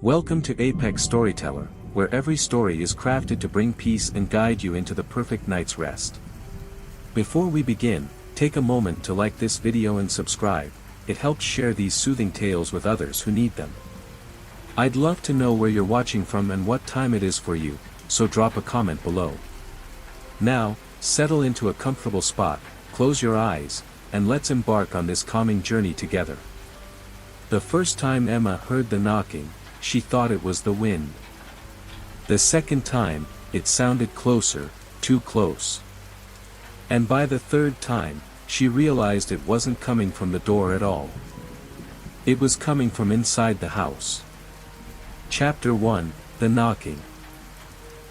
Welcome to Apex Storyteller, where every story is crafted to bring peace and guide you into the perfect night's rest. Before we begin, take a moment to like this video and subscribe. It helps share these soothing tales with others who need them. I'd love to know where you're watching from and what time it is for you, so drop a comment below. Now, settle into a comfortable spot, close your eyes, and let's embark on this calming journey together. The first time Emma heard the knocking, she thought it was the wind. The second time, it sounded closer, too close. And by the third time, she realized it wasn't coming from the door at all. It was coming from inside the house. Chapter 1, The Knocking.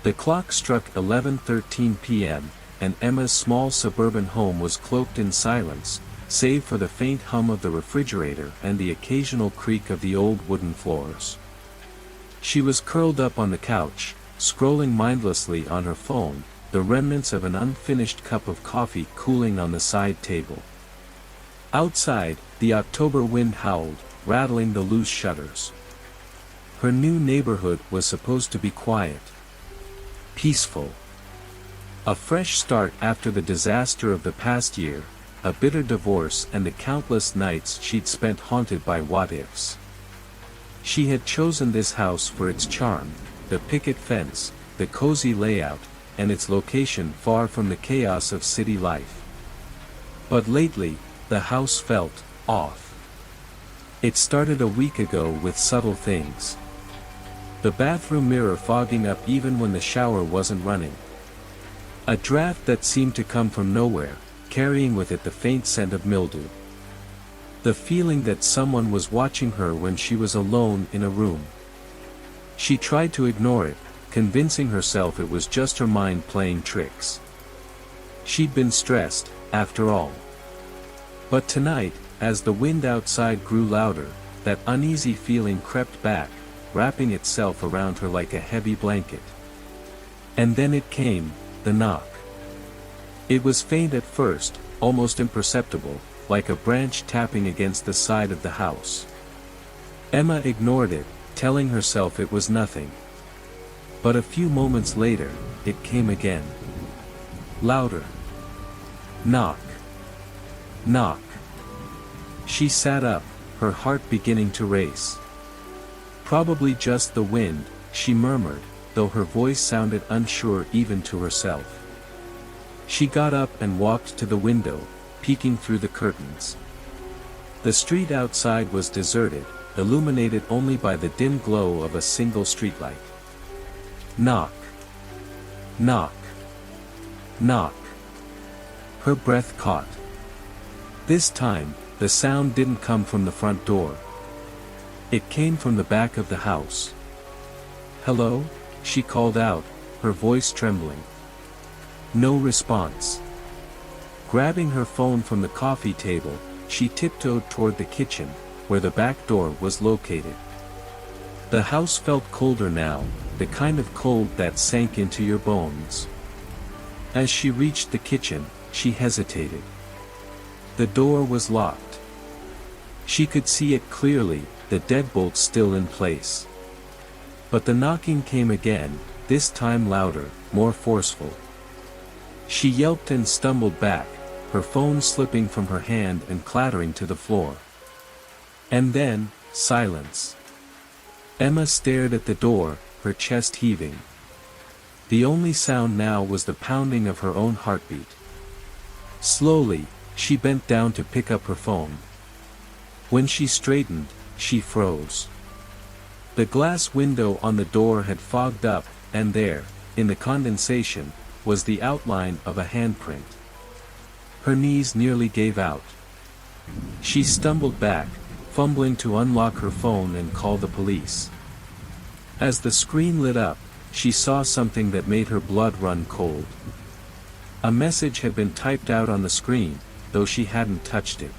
The clock struck 11:13 p.m., and Emma's small suburban home was cloaked in silence, save for the faint hum of the refrigerator and the occasional creak of the old wooden floors. She was curled up on the couch, scrolling mindlessly on her phone, the remnants of an unfinished cup of coffee cooling on the side table. Outside, the October wind howled, rattling the loose shutters. Her new neighborhood was supposed to be quiet, peaceful. A fresh start after the disaster of the past year, a bitter divorce and the countless nights she'd spent haunted by what-ifs. She had chosen this house for its charm, the picket fence, the cozy layout, and its location far from the chaos of city life. But lately, the house felt off. It started a week ago with subtle things. The bathroom mirror fogging up even when the shower wasn't running. A draft that seemed to come from nowhere, carrying with it the faint scent of mildew. The feeling that someone was watching her when she was alone in a room. She tried to ignore it, convincing herself it was just her mind playing tricks. She'd been stressed, after all. But tonight, as the wind outside grew louder, that uneasy feeling crept back, wrapping itself around her like a heavy blanket. And then it came, the knock. It was faint at first, almost imperceptible, like a branch tapping against the side of the house. Emma ignored it, telling herself it was nothing. But a few moments later, it came again. Louder. Knock. Knock. She sat up, her heart beginning to race. Probably just the wind, she murmured, though her voice sounded unsure even to herself. She got up and walked to the window, peeking through the curtains. The street outside was deserted, illuminated only by the dim glow of a single streetlight. Knock. Knock. Knock. Her breath caught. This time, the sound didn't come from the front door. It came from the back of the house. "Hello?" she called out, her voice trembling. No response. Grabbing her phone from the coffee table, she tiptoed toward the kitchen, where the back door was located. The house felt colder now, the kind of cold that sank into your bones. As she reached the kitchen, she hesitated. The door was locked. She could see it clearly, the deadbolt still in place. But the knocking came again, this time louder, more forceful. She yelped and stumbled back, her phone slipping from her hand and clattering to the floor. And then, silence. Emma stared at the door, her chest heaving. The only sound now was the pounding of her own heartbeat. Slowly, she bent down to pick up her phone. When she straightened, she froze. The glass window on the door had fogged up, and there, in the condensation, was the outline of a handprint. Her knees nearly gave out. She stumbled back, fumbling to unlock her phone and call the police. As the screen lit up, she saw something that made her blood run cold. A message had been typed out on the screen, though she hadn't touched it.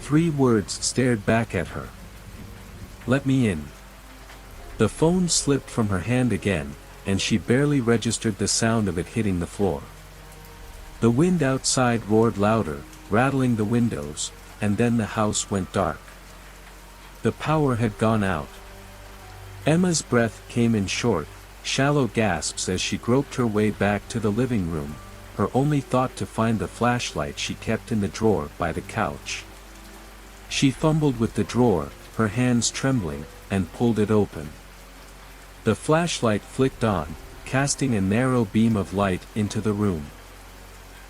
3 words stared back at her. "Let me in." The phone slipped from her hand again, and she barely registered the sound of it hitting the floor. The wind outside roared louder, rattling the windows, and then the house went dark. The power had gone out. Emma's breath came in short, shallow gasps as she groped her way back to the living room, her only thought to find the flashlight she kept in the drawer by the couch. She fumbled with the drawer, her hands trembling, and pulled it open. The flashlight flicked on, casting a narrow beam of light into the room.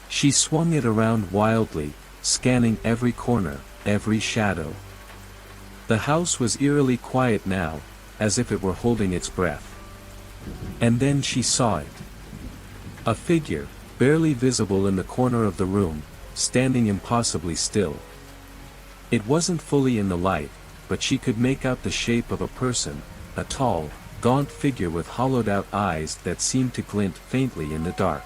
She swung it around wildly, scanning every corner, every shadow. The house was eerily quiet now, as if it were holding its breath. And then she saw it. A figure, barely visible in the corner of the room, standing impossibly still. It wasn't fully in the light, but she could make out the shape of a person, a tall, gaunt figure with hollowed-out eyes that seemed to glint faintly in the dark.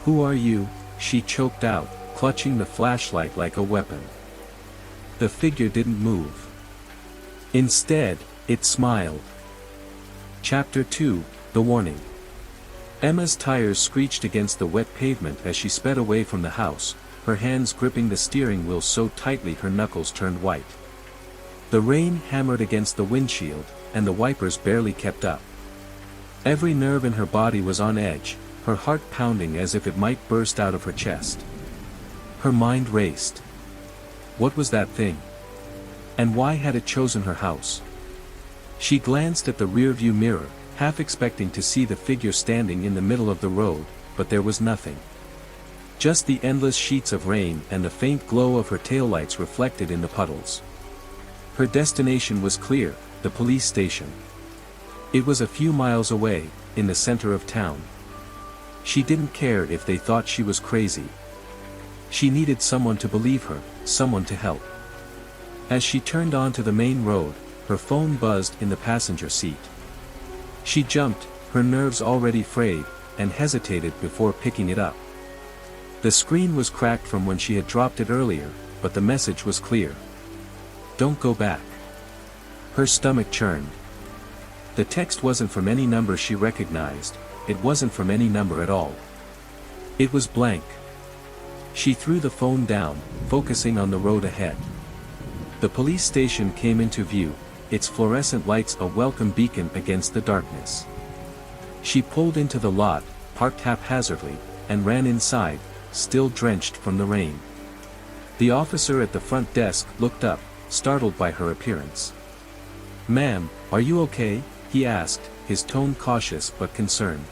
"Who are you?" she choked out, clutching the flashlight like a weapon. The figure didn't move. Instead, it smiled. Chapter 2, The Warning. Emma's tires screeched against the wet pavement as she sped away from the house, her hands gripping the steering wheel so tightly her knuckles turned white. The rain hammered against the windshield, and the wipers barely kept up. Every nerve in her body was on edge, her heart pounding as if it might burst out of her chest. Her mind raced. What was that thing? And why had it chosen her house? She glanced at the rearview mirror, half expecting to see the figure standing in the middle of the road, but there was nothing. Just the endless sheets of rain and the faint glow of her taillights reflected in the puddles. Her destination was clear, the police station. It was a few miles away, in the center of town. She didn't care if they thought she was crazy. She needed someone to believe her, someone to help. As she turned onto the main road, her phone buzzed in the passenger seat. She jumped, her nerves already frayed, and hesitated before picking it up. The screen was cracked from when she had dropped it earlier, but the message was clear. "Don't go back." Her stomach churned. The text wasn't from any number she recognized, it wasn't from any number at all. It was blank. She threw the phone down, focusing on the road ahead. The police station came into view, its fluorescent lights a welcome beacon against the darkness. She pulled into the lot, parked haphazardly, and ran inside, still drenched from the rain. The officer at the front desk looked up, startled by her appearance. "Ma'am, are you okay?" he asked, his tone cautious but concerned.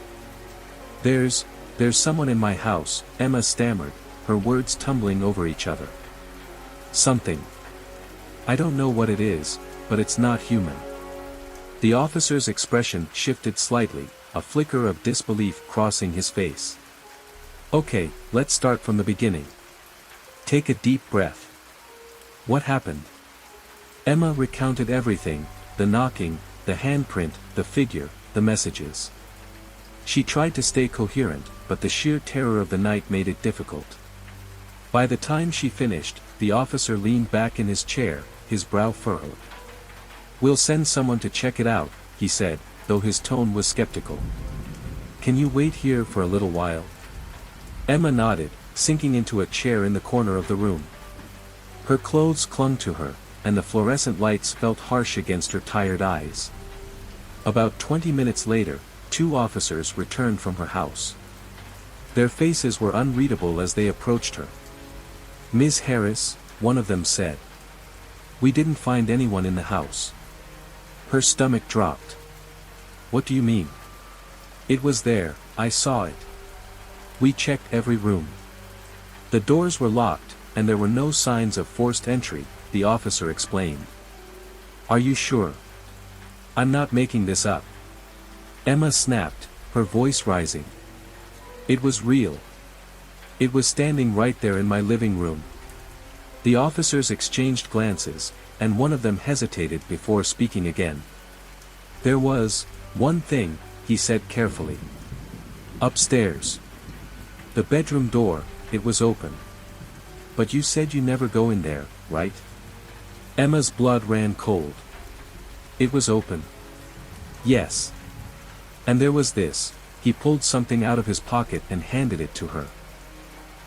There's someone in my house," Emma stammered, her words tumbling over each other. "Something. I don't know what it is, but it's not human." The officer's expression shifted slightly, a flicker of disbelief crossing his face. "Okay, let's start from the beginning. Take a deep breath. What happened?" Emma recounted everything, the knocking, the handprint, the figure, the messages. She tried to stay coherent, but the sheer terror of the night made it difficult. By the time she finished, the officer leaned back in his chair, his brow furrowed. "We'll send someone to check it out," he said, though his tone was skeptical. "Can you wait here for a little while?" Emma nodded, sinking into a chair in the corner of the room. Her clothes clung to her, and the fluorescent lights felt harsh against her tired eyes. About 20 minutes later, 2 officers returned from her house. Their faces were unreadable as they approached her. "Ms. Harris," one of them said. "We didn't find anyone in the house." Her stomach dropped. "What do you mean?" "It was there, I saw it. We checked every room. The doors were locked, and there were no signs of forced entry," the officer explained. "Are you sure?" "I'm not making this up." Emma snapped, her voice rising. "It was real. It was standing right there in my living room." The officers exchanged glances, and one of them hesitated before speaking again. "There was one thing," he said carefully. "Upstairs. The bedroom door, it was open." "But you said you never go in there, right?" Emma's blood ran cold. "It was open." "Yes. And there was this," he pulled something out of his pocket and handed it to her.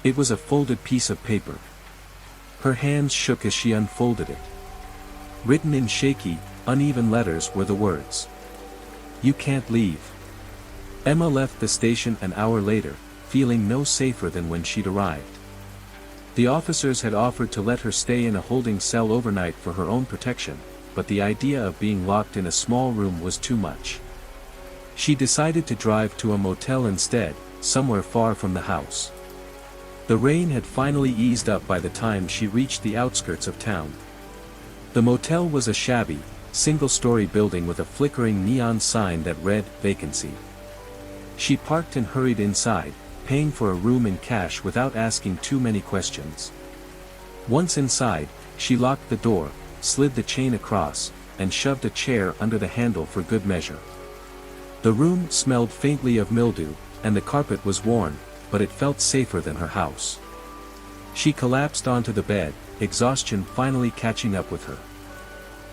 It was a folded piece of paper. Her hands shook as she unfolded it. Written in shaky, uneven letters were the words. "You can't leave." Emma left the station an hour later, feeling no safer than when she'd arrived. The officers had offered to let her stay in a holding cell overnight for her own protection, but the idea of being locked in a small room was too much. She decided to drive to a motel instead, somewhere far from the house. The rain had finally eased up by the time she reached the outskirts of town. The motel was a shabby, single-story building with a flickering neon sign that read, "Vacancy." She parked and hurried inside, paying for a room in cash without asking too many questions. Once inside, she locked the door, slid the chain across, and shoved a chair under the handle for good measure. The room smelled faintly of mildew, and the carpet was worn, but it felt safer than her house. She collapsed onto the bed, exhaustion finally catching up with her.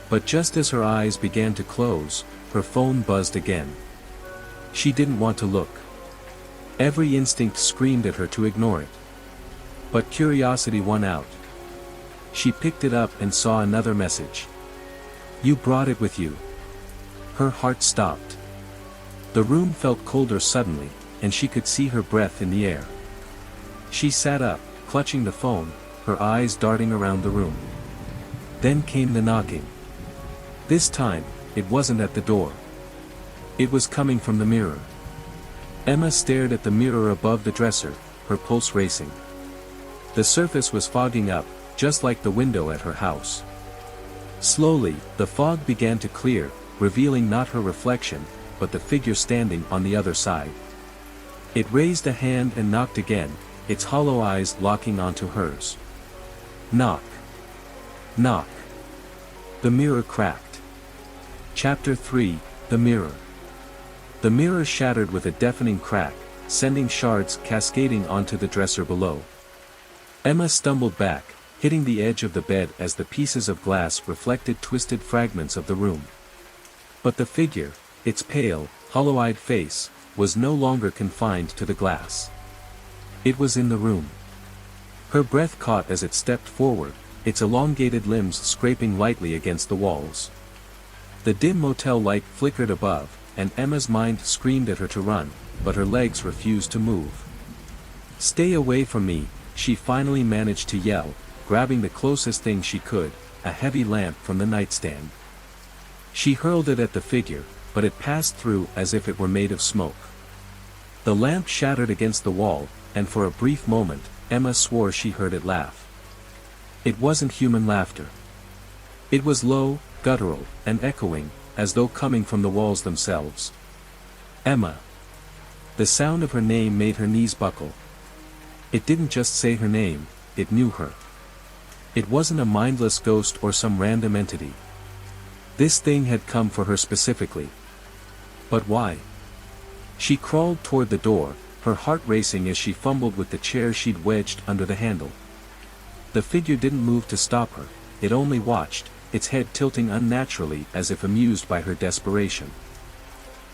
But just as her eyes began to close, her phone buzzed again. She didn't want to look. Every instinct screamed at her to ignore it. But curiosity won out. She picked it up and saw another message. "You brought it with you." Her heart stopped. The room felt colder suddenly, and she could see her breath in the air. She sat up, clutching the phone, her eyes darting around the room. Then came the knocking. This time, it wasn't at the door. It was coming from the mirror. Emma stared at the mirror above the dresser, her pulse racing. The surface was fogging up, just like the window at her house. Slowly, the fog began to clear, revealing not her reflection, but the figure standing on the other side. It raised a hand and knocked again, its hollow eyes locking onto hers. Knock. Knock. The mirror cracked. Chapter 3, The Mirror. The mirror shattered with a deafening crack, sending shards cascading onto the dresser below. Emma stumbled back, hitting the edge of the bed as the pieces of glass reflected twisted fragments of the room. But the figure, its pale, hollow-eyed face, was no longer confined to the glass. It was in the room. Her breath caught as it stepped forward, its elongated limbs scraping lightly against the walls. The dim motel light flickered above, and Emma's mind screamed at her to run, but her legs refused to move. "Stay away from me," she finally managed to yell, grabbing the closest thing she could, a heavy lamp from the nightstand. She hurled it at the figure, but it passed through as if it were made of smoke. The lamp shattered against the wall, and for a brief moment, Emma swore she heard it laugh. It wasn't human laughter. It was low, guttural, and echoing, as though coming from the walls themselves. Emma. The sound of her name made her knees buckle. It didn't just say her name, it knew her. It wasn't a mindless ghost or some random entity. This thing had come for her specifically. But why? She crawled toward the door, her heart racing as she fumbled with the chair she'd wedged under the handle. The figure didn't move to stop her, it only watched, its head tilting unnaturally as if amused by her desperation.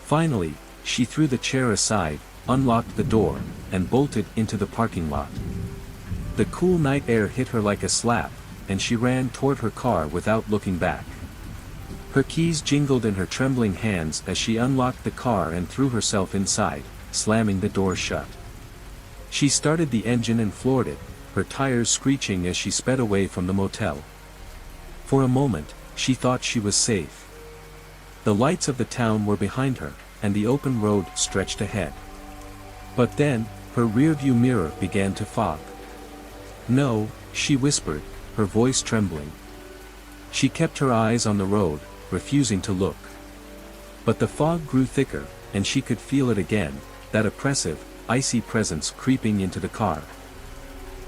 Finally, she threw the chair aside, unlocked the door, and bolted into the parking lot. The cool night air hit her like a slap, and she ran toward her car without looking back. Her keys jingled in her trembling hands as she unlocked the car and threw herself inside, slamming the door shut. She started the engine and floored it, her tires screeching as she sped away from the motel. For a moment, she thought she was safe. The lights of the town were behind her, and the open road stretched ahead. But then, her rearview mirror began to fog. "No," she whispered, her voice trembling. She kept her eyes on the road, refusing to look. But the fog grew thicker, and she could feel it again, that oppressive, icy presence creeping into the car.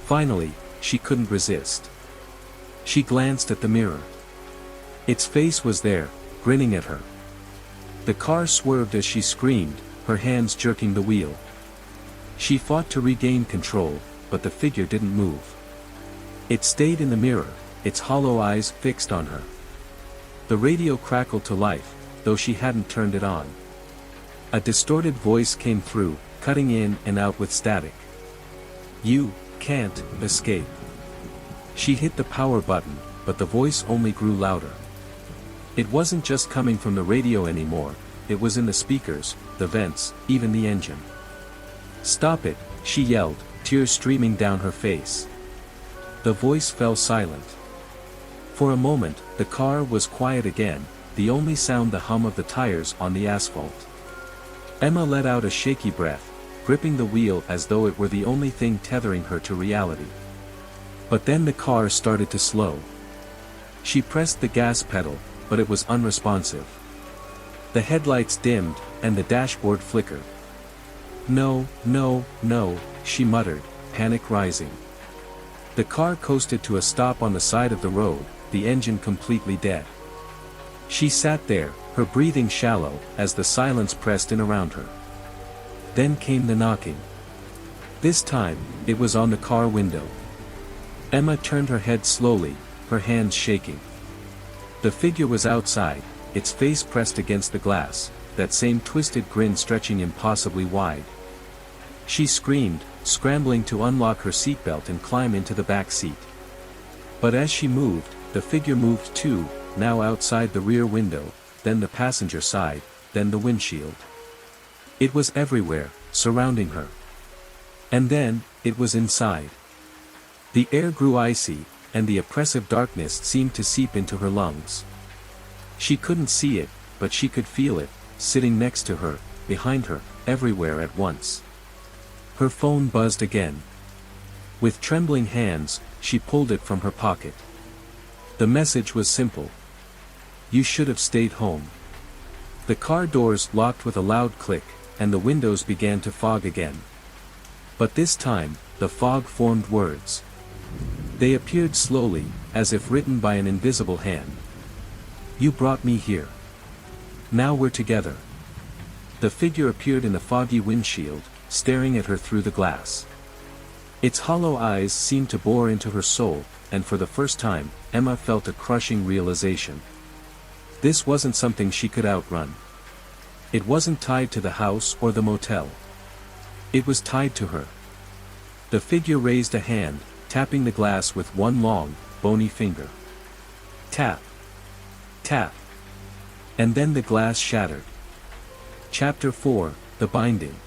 Finally, she couldn't resist. She glanced at the mirror. Its face was there, grinning at her. The car swerved as she screamed, her hands jerking the wheel. She fought to regain control, but the figure didn't move. It stayed in the mirror, its hollow eyes fixed on her. The radio crackled to life, though she hadn't turned it on. A distorted voice came through, cutting in and out with static. "You can't escape." She hit the power button, but the voice only grew louder. It wasn't just coming from the radio anymore, it was in the speakers, the vents, even the engine. "Stop it," she yelled, tears streaming down her face. The voice fell silent. For a moment, the car was quiet again, the only sound the hum of the tires on the asphalt. Emma let out a shaky breath, gripping the wheel as though it were the only thing tethering her to reality. But then the car started to slow. She pressed the gas pedal, but it was unresponsive. The headlights dimmed, and the dashboard flickered. "No, no, no," she muttered, panic rising. The car coasted to a stop on the side of the road, the engine completely dead. She sat there, her breathing shallow, as the silence pressed in around her. Then came the knocking. This time, it was on the car window. Emma turned her head slowly, her hands shaking. The figure was outside, its face pressed against the glass, that same twisted grin stretching impossibly wide. She screamed, scrambling to unlock her seatbelt and climb into the back seat. But as she moved, the figure moved too, now outside the rear window, then the passenger side, then the windshield. It was everywhere, surrounding her. And then, it was inside. The air grew icy, and the oppressive darkness seemed to seep into her lungs. She couldn't see it, but she could feel it, sitting next to her, behind her, everywhere at once. Her phone buzzed again. With trembling hands, she pulled it from her pocket. The message was simple. "You should have stayed home." The car doors locked with a loud click, and the windows began to fog again. But this time, the fog formed words. They appeared slowly, as if written by an invisible hand. "You brought me here. Now we're together." The figure appeared in the foggy windshield, staring at her through the glass. Its hollow eyes seemed to bore into her soul, and for the first time, Emma felt a crushing realization. This wasn't something she could outrun. It wasn't tied to the house or the motel. It was tied to her. The figure raised a hand, tapping the glass with one long, bony finger. Tap. Tap. And then the glass shattered. Chapter 4, The Binding.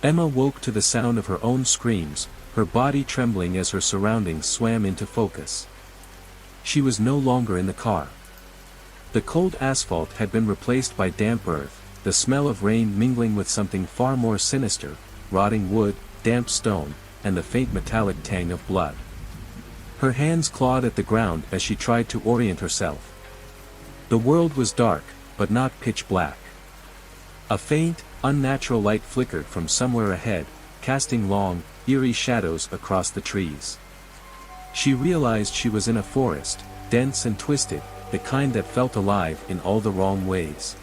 Emma woke to the sound of her own screams, her body trembling as her surroundings swam into focus. She was no longer in the car. The cold asphalt had been replaced by damp earth, the smell of rain mingling with something far more sinister, rotting wood, damp stone, and the faint metallic tang of blood. Her hands clawed at the ground as she tried to orient herself. The world was dark, but not pitch black. A faint, unnatural light flickered from somewhere ahead, casting long, eerie shadows across the trees. She realized she was in a forest, dense and twisted, the kind that felt alive in all the wrong ways.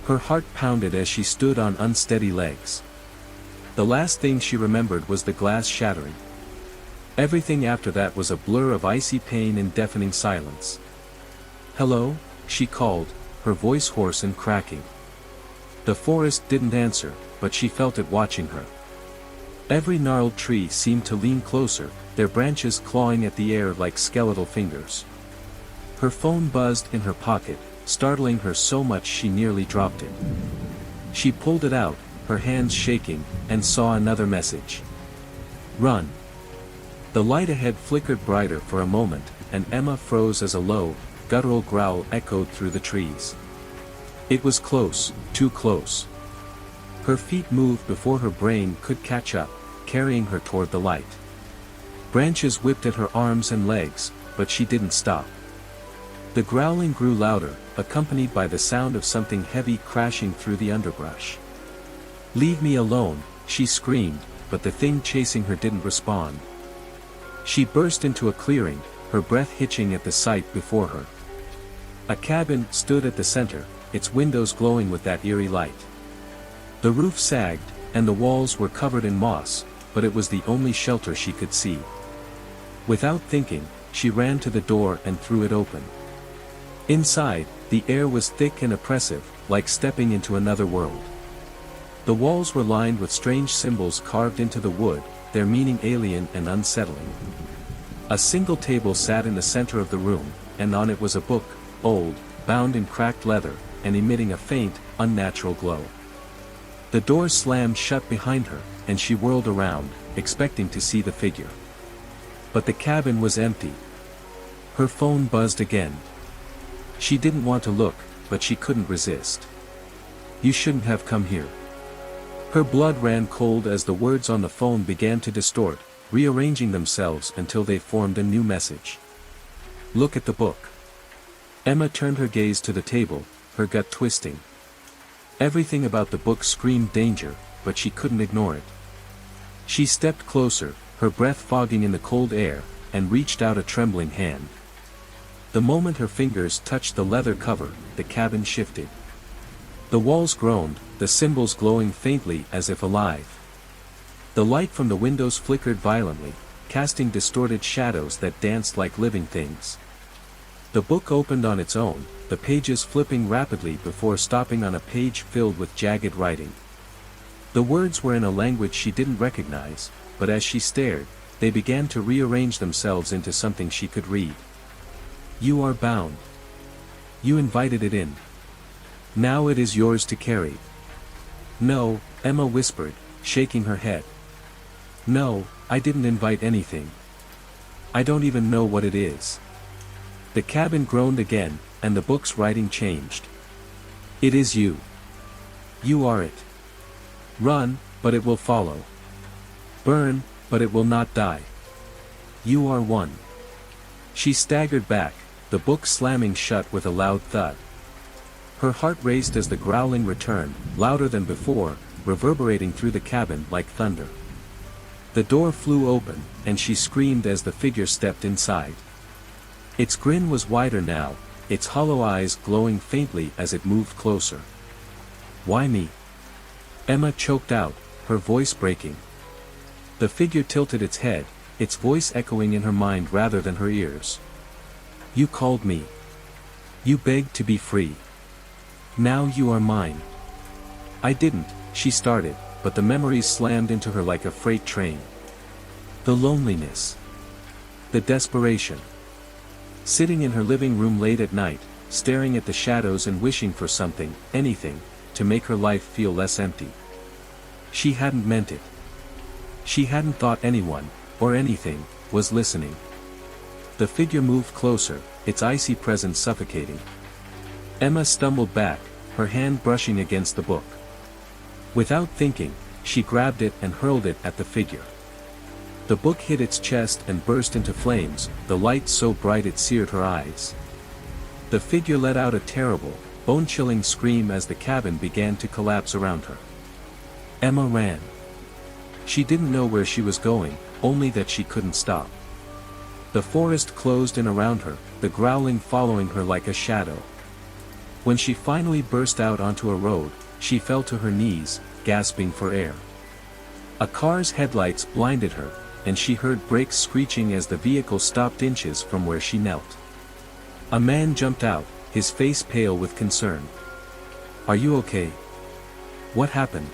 Her heart pounded as she stood on unsteady legs. The last thing she remembered was the glass shattering. Everything after that was a blur of icy pain and deafening silence. "Hello?" she called, her voice hoarse and cracking. The forest didn't answer, but she felt it watching her. Every gnarled tree seemed to lean closer, their branches clawing at the air like skeletal fingers. Her phone buzzed in her pocket, startling her so much she nearly dropped it. She pulled it out, her hands shaking, and saw another message. "Run." The light ahead flickered brighter for a moment, and Emma froze as a low, guttural growl echoed through the trees. It was close, too close. Her feet moved before her brain could catch up, carrying her toward the light. Branches whipped at her arms and legs, but she didn't stop. The growling grew louder, accompanied by the sound of something heavy crashing through the underbrush. "Leave me alone," she screamed, but the thing chasing her didn't respond. She burst into a clearing, her breath hitching at the sight before her. A cabin stood at the center, its windows glowing with that eerie light. The roof sagged, and the walls were covered in moss, but it was the only shelter she could see. Without thinking, she ran to the door and threw it open. Inside, the air was thick and oppressive, like stepping into another world. The walls were lined with strange symbols carved into the wood, their meaning alien and unsettling. A single table sat in the center of the room, and on it was a book, old, bound in cracked leather, and emitting a faint, unnatural glow. The door slammed shut behind her, and she whirled around, expecting to see the figure. But the cabin was empty. Her phone buzzed again. She didn't want to look, but she couldn't resist. "You shouldn't have come here." Her blood ran cold as the words on the phone began to distort, rearranging themselves until they formed a new message. "Look at the book." Emma turned her gaze to the table, her gut twisting. Everything about the book screamed danger, but she couldn't ignore it. She stepped closer, her breath fogging in the cold air, and reached out a trembling hand. The moment her fingers touched the leather cover, the cabin shifted. The walls groaned, the symbols glowing faintly as if alive. The light from the windows flickered violently, casting distorted shadows that danced like living things. The book opened on its own, the pages flipping rapidly before stopping on a page filled with jagged writing. The words were in a language she didn't recognize, but as she stared, they began to rearrange themselves into something she could read. "You are bound. You invited it in. Now it is yours to carry." "No," Emma whispered, shaking her head. "No, I didn't invite anything. I don't even know what it is." The cabin groaned again, and the book's writing changed. "It is you. You are it. Run, but it will follow. Burn, but it will not die. You are one." She staggered back, the book slamming shut with a loud thud. Her heart raced as the growling returned, louder than before, reverberating through the cabin like thunder. The door flew open, and she screamed as the figure stepped inside. Its grin was wider now, its hollow eyes glowing faintly as it moved closer. "Why me?" Emma choked out, her voice breaking. The figure tilted its head, its voice echoing in her mind rather than her ears. "You called me. You begged to be free. Now you are mine." "I didn't," she started, but the memories slammed into her like a freight train. The loneliness. The desperation. Sitting in her living room late at night, staring at the shadows and wishing for something, anything, to make her life feel less empty. She hadn't meant it. She hadn't thought anyone, or anything, was listening. The figure moved closer, its icy presence suffocating. Emma stumbled back, her hand brushing against the book. Without thinking, she grabbed it and hurled it at the figure. The book hit its chest and burst into flames, the light so bright it seared her eyes. The figure let out a terrible, bone-chilling scream as the cabin began to collapse around her. Emma ran. She didn't know where she was going, only that she couldn't stop. The forest closed in around her, the growling following her like a shadow. When she finally burst out onto a road, she fell to her knees, gasping for air. A car's headlights blinded her, and she heard brakes screeching as the vehicle stopped inches from where she knelt. A man jumped out, his face pale with concern. "Are you okay? What happened?"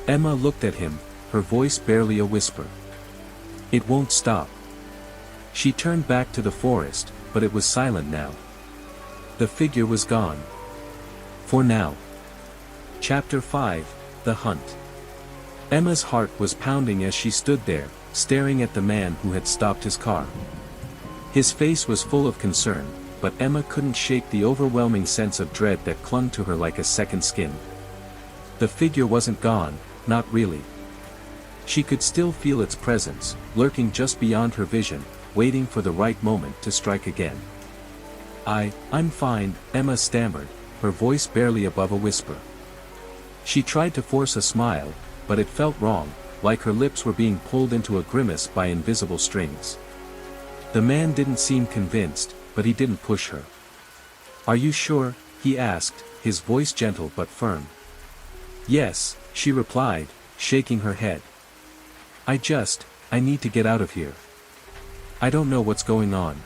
Emma looked at him, her voice barely a whisper. "It won't stop." She turned back to the forest, but it was silent now. The figure was gone. For now. Chapter 5, The Hunt. Emma's heart was pounding as she stood there, staring at the man who had stopped his car. His face was full of concern, but Emma couldn't shake the overwhelming sense of dread that clung to her like a second skin. The figure wasn't gone, not really. She could still feel its presence, lurking just beyond her vision, waiting for the right moment to strike again. I'm fine," Emma stammered, her voice barely above a whisper. She tried to force a smile, but it felt wrong, like her lips were being pulled into a grimace by invisible strings. The man didn't seem convinced, but he didn't push her. "Are you sure?" he asked, his voice gentle but firm. "Yes," she replied, shaking her head. I need to get out of here. I don't know what's going on."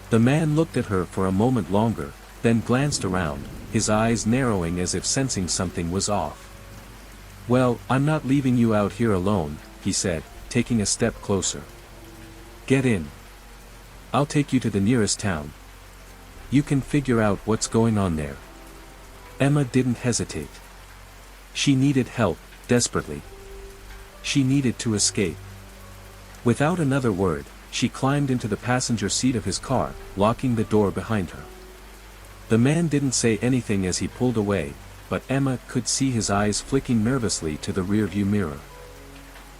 The man looked at her for a moment longer, then glanced around, his eyes narrowing as if sensing something was off. "Well, I'm not leaving you out here alone," he said, taking a step closer. "Get in. I'll take you to the nearest town." You can figure out what's going on there. Emma didn't hesitate. She needed help, desperately. She needed to escape. Without another word, she climbed into the passenger seat of his car, locking the door behind her. The man didn't say anything as he pulled away, but Emma could see his eyes flicking nervously to the rearview mirror.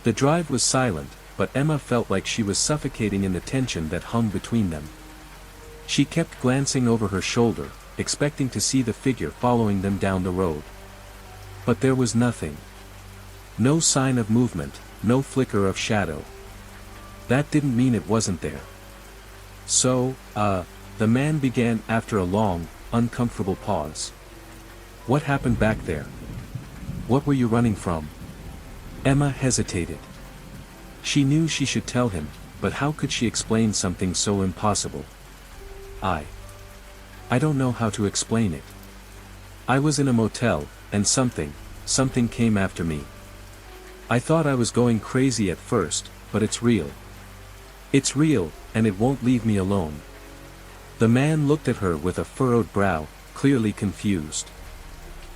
The drive was silent, but Emma felt like she was suffocating in the tension that hung between them. She kept glancing over her shoulder, expecting to see the figure following them down the road. But there was nothing. No sign of movement, no flicker of shadow. That didn't mean it wasn't there. So, the man began after a long, uncomfortable pause. What happened back there? What were you running from? Emma hesitated. She knew she should tell him, but how could she explain something so impossible? I don't know how to explain it. I was in a motel, and something came after me. I thought I was going crazy at first, but it's real. It's real, and it won't leave me alone. The man looked at her with a furrowed brow, clearly confused.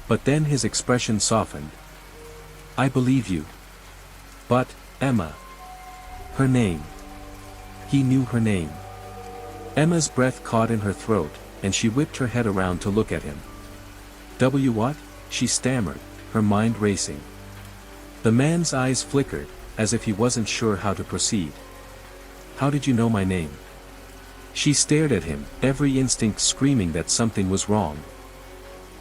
But then his expression softened. I believe you. But, Emma. Her name. He knew her name. Emma's breath caught in her throat, and she whipped her head around to look at him. What? She stammered, her mind racing. The man's eyes flickered, as if he wasn't sure how to proceed. How did you know my name? She stared at him, every instinct screaming that something was wrong.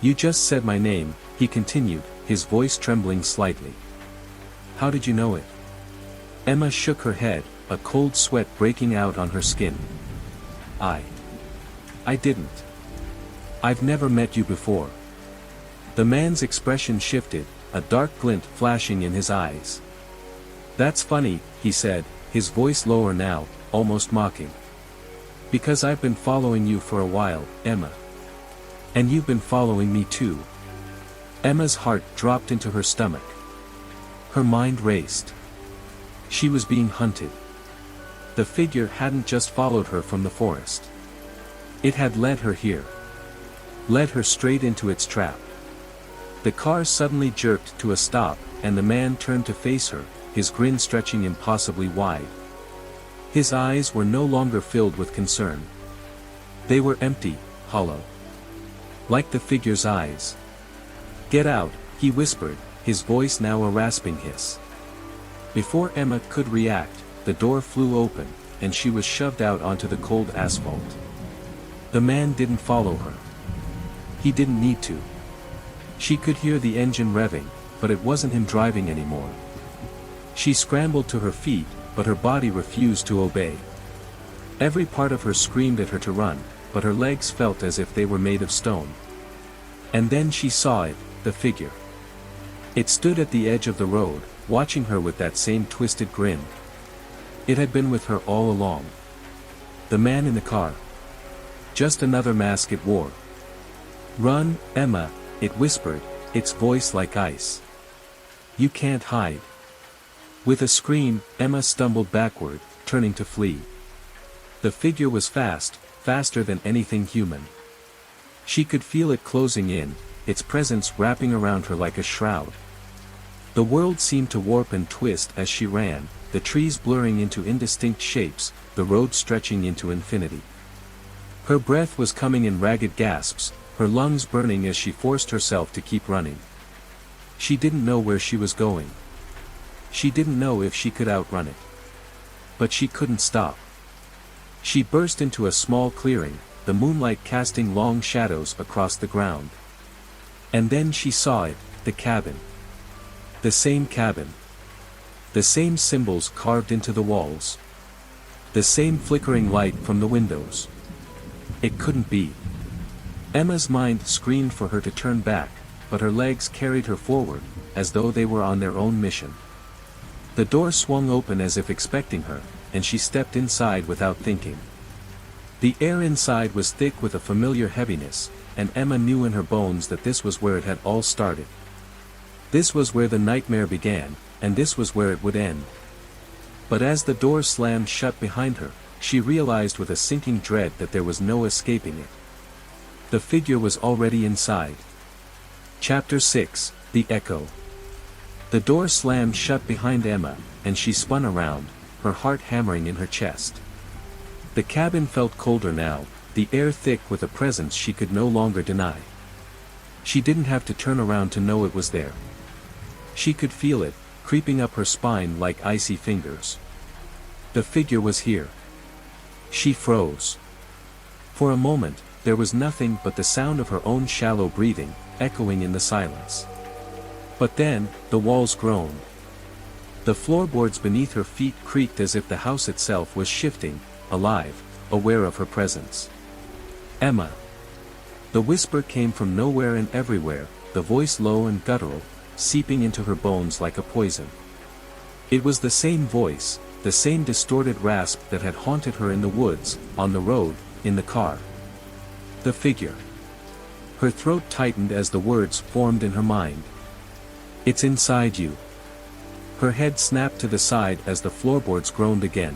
You just said my name, he continued, his voice trembling slightly. How did you know it? Emma shook her head, a cold sweat breaking out on her skin. I didn't. I've never met you before. The man's expression shifted, a dark glint flashing in his eyes. That's funny, he said, his voice lower now, almost mocking. Because I've been following you for a while, Emma. And you've been following me too. Emma's heart dropped into her stomach. Her mind raced. She was being hunted. The figure hadn't just followed her from the forest. It had led her here. Led her straight into its trap. The car suddenly jerked to a stop, and the man turned to face her, his grin stretching impossibly wide. His eyes were no longer filled with concern. They were empty, hollow. Like the figure's eyes. Get out, he whispered, his voice now a rasping hiss. Before Emma could react, the door flew open, and she was shoved out onto the cold asphalt. The man didn't follow her. He didn't need to. She could hear the engine revving, but it wasn't him driving anymore. She scrambled to her feet, but her body refused to obey. Every part of her screamed at her to run, but her legs felt as if they were made of stone. And then she saw it, the figure. It stood at the edge of the road, watching her with that same twisted grin. It had been with her all along. The man in the car. Just another mask it wore. Run, Emma, it whispered, its voice like ice. You can't hide. With a scream, Emma stumbled backward, turning to flee. The figure was fast, faster than anything human. She could feel it closing in, its presence wrapping around her like a shroud. The world seemed to warp and twist as she ran, the trees blurring into indistinct shapes, the road stretching into infinity. Her breath was coming in ragged gasps, her lungs burning as she forced herself to keep running. She didn't know where she was going. She didn't know if she could outrun it. But she couldn't stop. She burst into a small clearing, the moonlight casting long shadows across the ground. And then she saw it, the cabin. The same cabin. The same symbols carved into the walls. The same flickering light from the windows. It couldn't be. Emma's mind screamed for her to turn back, but her legs carried her forward, as though they were on their own mission. The door swung open as if expecting her, and she stepped inside without thinking. The air inside was thick with a familiar heaviness, and Emma knew in her bones that this was where it had all started. This was where the nightmare began, and this was where it would end. But as the door slammed shut behind her, she realized with a sinking dread that there was no escaping it. The figure was already inside. Chapter 6, The Echo. The door slammed shut behind Emma, and she spun around, her heart hammering in her chest. The cabin felt colder now, the air thick with a presence she could no longer deny. She didn't have to turn around to know it was there. She could feel it, creeping up her spine like icy fingers. The figure was here. She froze. For a moment, there was nothing but the sound of her own shallow breathing, echoing in the silence. But then, the walls groaned. The floorboards beneath her feet creaked as if the house itself was shifting, alive, aware of her presence. Emma. The whisper came from nowhere and everywhere, the voice low and guttural, seeping into her bones like a poison. It was the same voice, the same distorted rasp that had haunted her in the woods, on the road, in the car. The figure. Her throat tightened as the words formed in her mind. It's inside you. Her head snapped to the side as the floorboards groaned again.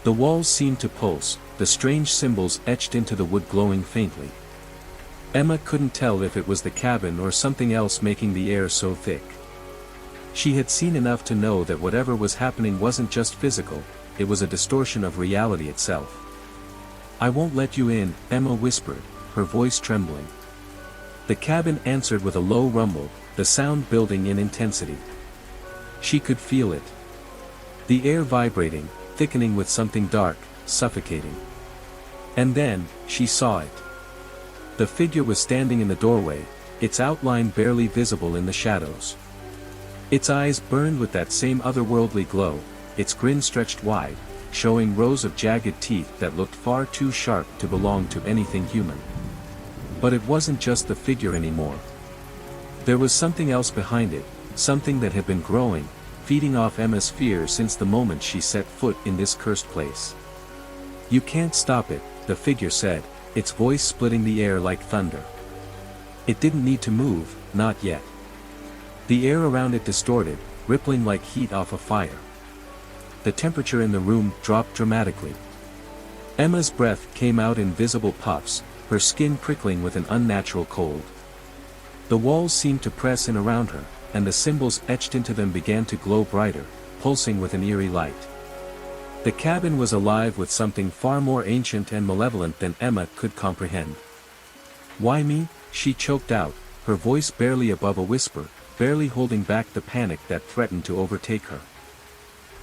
The walls seemed to pulse, the strange symbols etched into the wood glowing faintly. Emma couldn't tell if it was the cabin or something else making the air so thick. She had seen enough to know that whatever was happening wasn't just physical, it was a distortion of reality itself. I won't let you in, Emma whispered, her voice trembling. The cabin answered with a low rumble, the sound building in intensity. She could feel it. The air vibrating, thickening with something dark, suffocating. And then, she saw it. The figure was standing in the doorway, its outline barely visible in the shadows. Its eyes burned with that same otherworldly glow, its grin stretched wide, showing rows of jagged teeth that looked far too sharp to belong to anything human. But it wasn't just the figure anymore. There was something else behind it, something that had been growing, feeding off Emma's fear since the moment she set foot in this cursed place. You can't stop it, the figure said, its voice splitting the air like thunder. It didn't need to move, not yet. The air around it distorted, rippling like heat off a fire. The temperature in the room dropped dramatically. Emma's breath came out in visible puffs, her skin prickling with an unnatural cold. The walls seemed to press in around her, and the symbols etched into them began to glow brighter, pulsing with an eerie light. The cabin was alive with something far more ancient and malevolent than Emma could comprehend. Why me? She choked out, her voice barely above a whisper, barely holding back the panic that threatened to overtake her.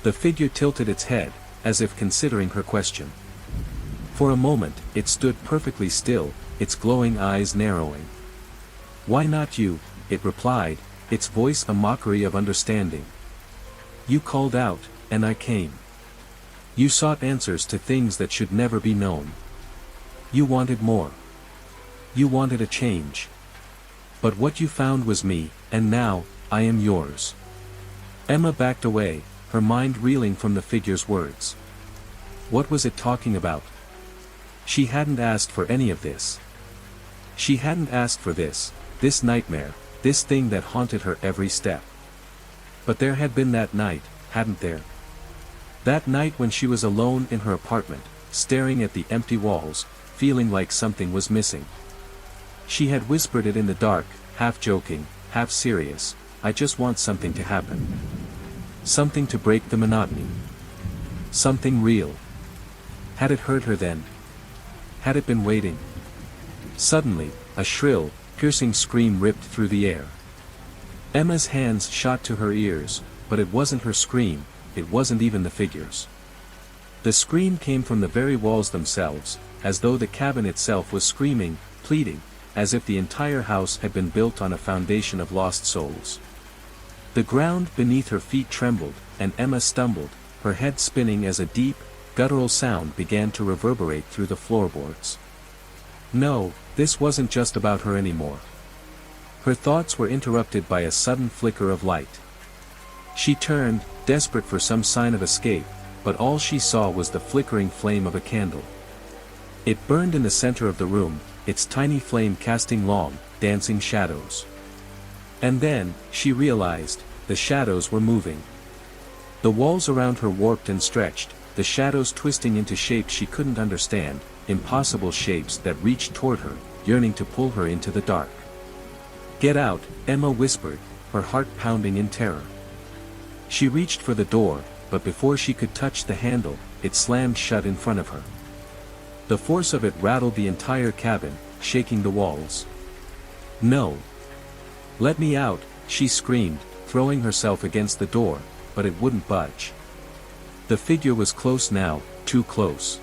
The figure tilted its head, as if considering her question. For a moment, it stood perfectly still, its glowing eyes narrowing. Why not you? It replied, its voice a mockery of understanding. You called out, and I came. You sought answers to things that should never be known. You wanted more. You wanted a change. But what you found was me, and now, I am yours. Emma backed away, her mind reeling from the figure's words. What was it talking about? She hadn't asked for any of this. She hadn't asked for this nightmare, this thing that haunted her every step. But there had been that night, hadn't there? That night when she was alone in her apartment, staring at the empty walls, feeling like something was missing. She had whispered it in the dark, half joking, half serious, I just want something to happen. Something to break the monotony. Something real. Had it hurt her then? Had it been waiting? Suddenly, a shrill, piercing scream ripped through the air. Emma's hands shot to her ears, but it wasn't her scream, it wasn't even the figure's. The scream came from the very walls themselves, as though the cabin itself was screaming, pleading, as if the entire house had been built on a foundation of lost souls. The ground beneath her feet trembled, and Emma stumbled, her head spinning as a deep, guttural sound began to reverberate through the floorboards. No, this wasn't just about her anymore. Her thoughts were interrupted by a sudden flicker of light. She turned, desperate for some sign of escape, but all she saw was the flickering flame of a candle. It burned in the center of the room, its tiny flame casting long, dancing shadows. And then, she realized, the shadows were moving. The walls around her warped and stretched, the shadows twisting into shapes she couldn't understand, impossible shapes that reached toward her, yearning to pull her into the dark. "Get out," Emma whispered, her heart pounding in terror. She reached for the door, but before she could touch the handle, it slammed shut in front of her. The force of it rattled the entire cabin, shaking the walls. "No! Let me out," she screamed, throwing herself against the door, but it wouldn't budge. The figure was close now, too close.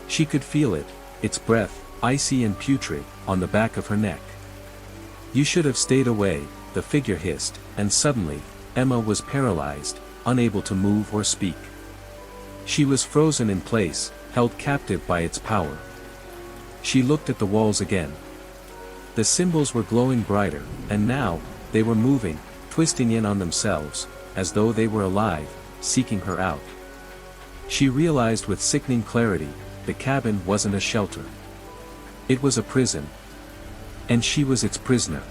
She could feel it, its breath, icy and putrid, on the back of her neck. "You should have stayed away," the figure hissed, and suddenly, Emma was paralyzed, unable to move or speak. She was frozen in place, held captive by its power. She looked at the walls again. The symbols were glowing brighter, and now, they were moving, twisting in on themselves, as though they were alive, seeking her out. She realized with sickening clarity, the cabin wasn't a shelter. It was a prison. And she was its prisoner.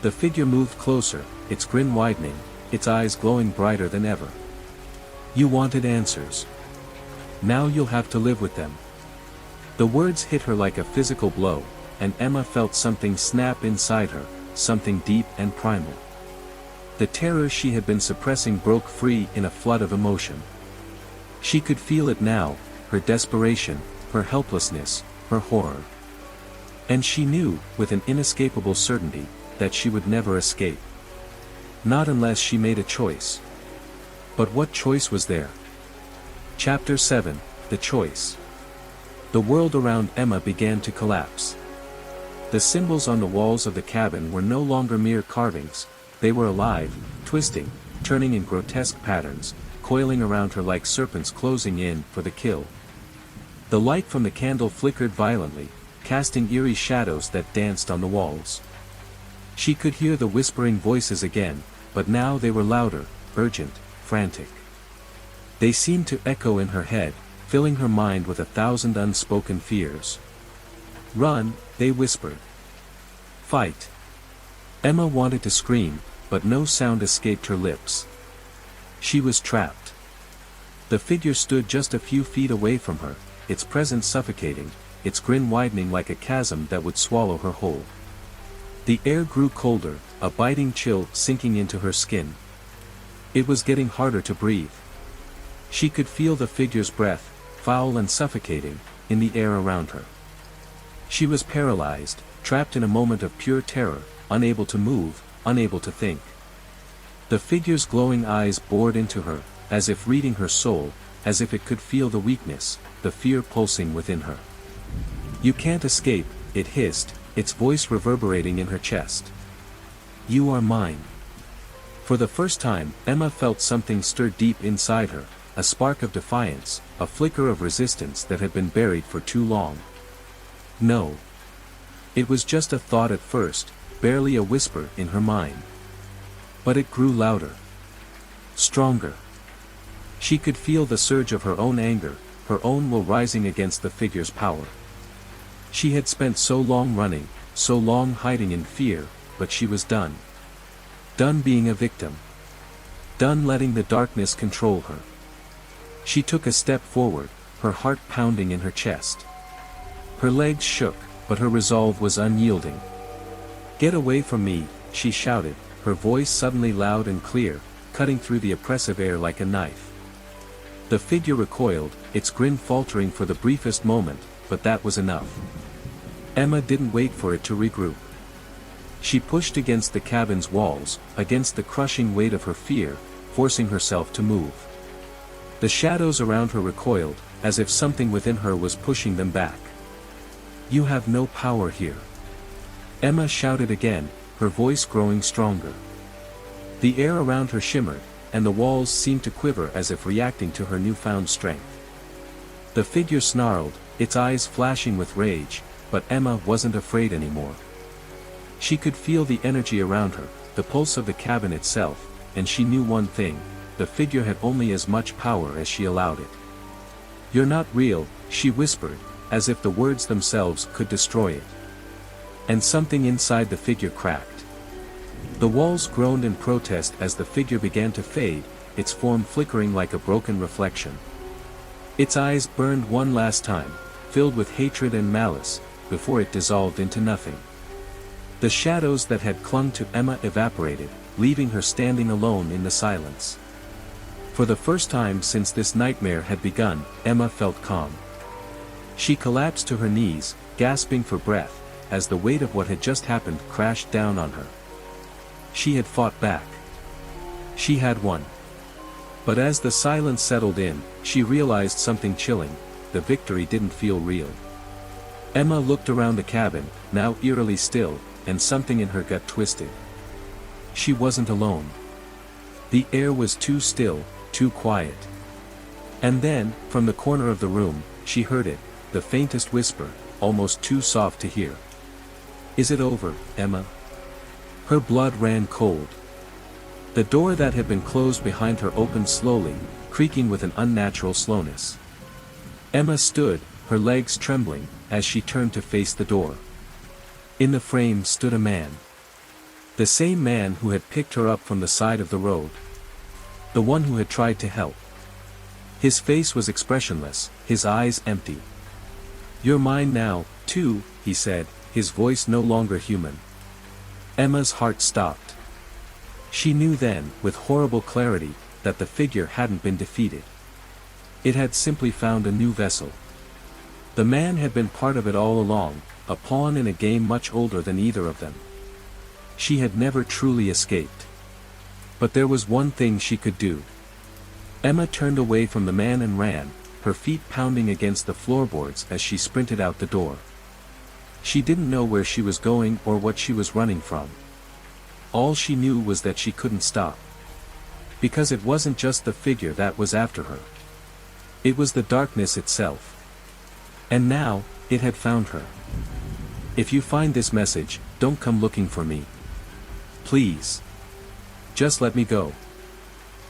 The figure moved closer, its grin widening, its eyes glowing brighter than ever. "You wanted answers. Now you'll have to live with them." The words hit her like a physical blow, and Emma felt something snap inside her, something deep and primal. The terror she had been suppressing broke free in a flood of emotion. She could feel it now, her desperation, her helplessness, her horror. And she knew, with an inescapable certainty, that she would never escape. Not unless she made a choice. But what choice was there? Chapter 7, The Choice. The world around Emma began to collapse. The symbols on the walls of the cabin were no longer mere carvings, they were alive, twisting, turning in grotesque patterns, coiling around her like serpents closing in for the kill. The light from the candle flickered violently, casting eerie shadows that danced on the walls. She could hear the whispering voices again, but now they were louder, urgent, frantic. They seemed to echo in her head, filling her mind with 1,000 unspoken fears. "Run," they whispered. "Fight." Emma wanted to scream, but no sound escaped her lips. She was trapped. The figure stood just a few feet away from her, its presence suffocating, its grin widening like a chasm that would swallow her whole. The air grew colder, a biting chill sinking into her skin. It was getting harder to breathe. She could feel the figure's breath, foul and suffocating, in the air around her. She was paralyzed, trapped in a moment of pure terror, unable to move, unable to think. The figure's glowing eyes bored into her, as if reading her soul, as if it could feel the weakness, the fear pulsing within her. "You can't escape," it hissed, its voice reverberating in her chest. "You are mine." For the first time, Emma felt something stir deep inside her, a spark of defiance, a flicker of resistance that had been buried for too long. No. It was just a thought at first, barely a whisper in her mind. But it grew louder. Stronger. She could feel the surge of her own anger, her own will rising against the figure's power. She had spent so long running, so long hiding in fear, but she was done. Done being a victim. Done letting the darkness control her. She took a step forward, her heart pounding in her chest. Her legs shook, but her resolve was unyielding. "Get away from me," she shouted, her voice suddenly loud and clear, cutting through the oppressive air like a knife. The figure recoiled, its grin faltering for the briefest moment, but that was enough. Emma didn't wait for it to regroup. She pushed against the cabin's walls, against the crushing weight of her fear, forcing herself to move. The shadows around her recoiled, as if something within her was pushing them back. "You have no power here." Emma shouted again, her voice growing stronger. The air around her shimmered, and the walls seemed to quiver as if reacting to her newfound strength. The figure snarled, its eyes flashing with rage, but Emma wasn't afraid anymore. She could feel the energy around her, the pulse of the cabin itself, and she knew one thing: the figure had only as much power as she allowed it. "You're not real," she whispered, as if the words themselves could destroy it. And something inside the figure cracked. The walls groaned in protest as the figure began to fade, its form flickering like a broken reflection. Its eyes burned one last time, filled with hatred and malice, before it dissolved into nothing. The shadows that had clung to Emma evaporated, leaving her standing alone in the silence. For the first time since this nightmare had begun, Emma felt calm. She collapsed to her knees, gasping for breath, as the weight of what had just happened crashed down on her. She had fought back. She had won. But as the silence settled in, she realized something chilling: the victory didn't feel real. Emma looked around the cabin, now eerily still, and something in her gut twisted. She wasn't alone. The air was too still, too quiet. And then, from the corner of the room, she heard it, the faintest whisper, almost too soft to hear. "Is it over, Emma?" Her blood ran cold. The door that had been closed behind her opened slowly, creaking with an unnatural slowness. Emma stood, her legs trembling, as she turned to face the door. In the frame stood a man. The same man who had picked her up from the side of the road. The one who had tried to help. His face was expressionless, his eyes empty. "You're mine now, too," he said, his voice no longer human. Emma's heart stopped. She knew then, with horrible clarity, that the figure hadn't been defeated. It had simply found a new vessel. The man had been part of it all along, a pawn in a game much older than either of them. She had never truly escaped. But there was one thing she could do. Emma turned away from the man and ran, her feet pounding against the floorboards as she sprinted out the door. She didn't know where she was going or what she was running from. All she knew was that she couldn't stop. Because it wasn't just the figure that was after her. It was the darkness itself. And now, it had found her. "If you find this message, don't come looking for me. Please. Just let me go."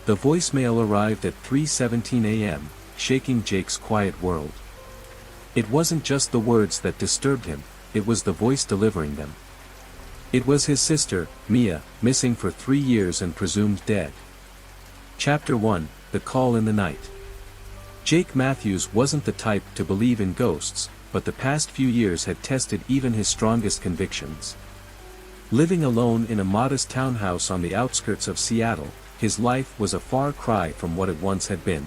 The voicemail arrived at 3:17 a.m., shaking Jake's quiet world. It wasn't just the words that disturbed him, it was the voice delivering them. It was his sister, Mia, missing for 3 years and presumed dead. Chapter 1, The Call in the Night. Jake Matthews wasn't the type to believe in ghosts, but the past few years had tested even his strongest convictions. Living alone in a modest townhouse on the outskirts of Seattle, his life was a far cry from what it once had been.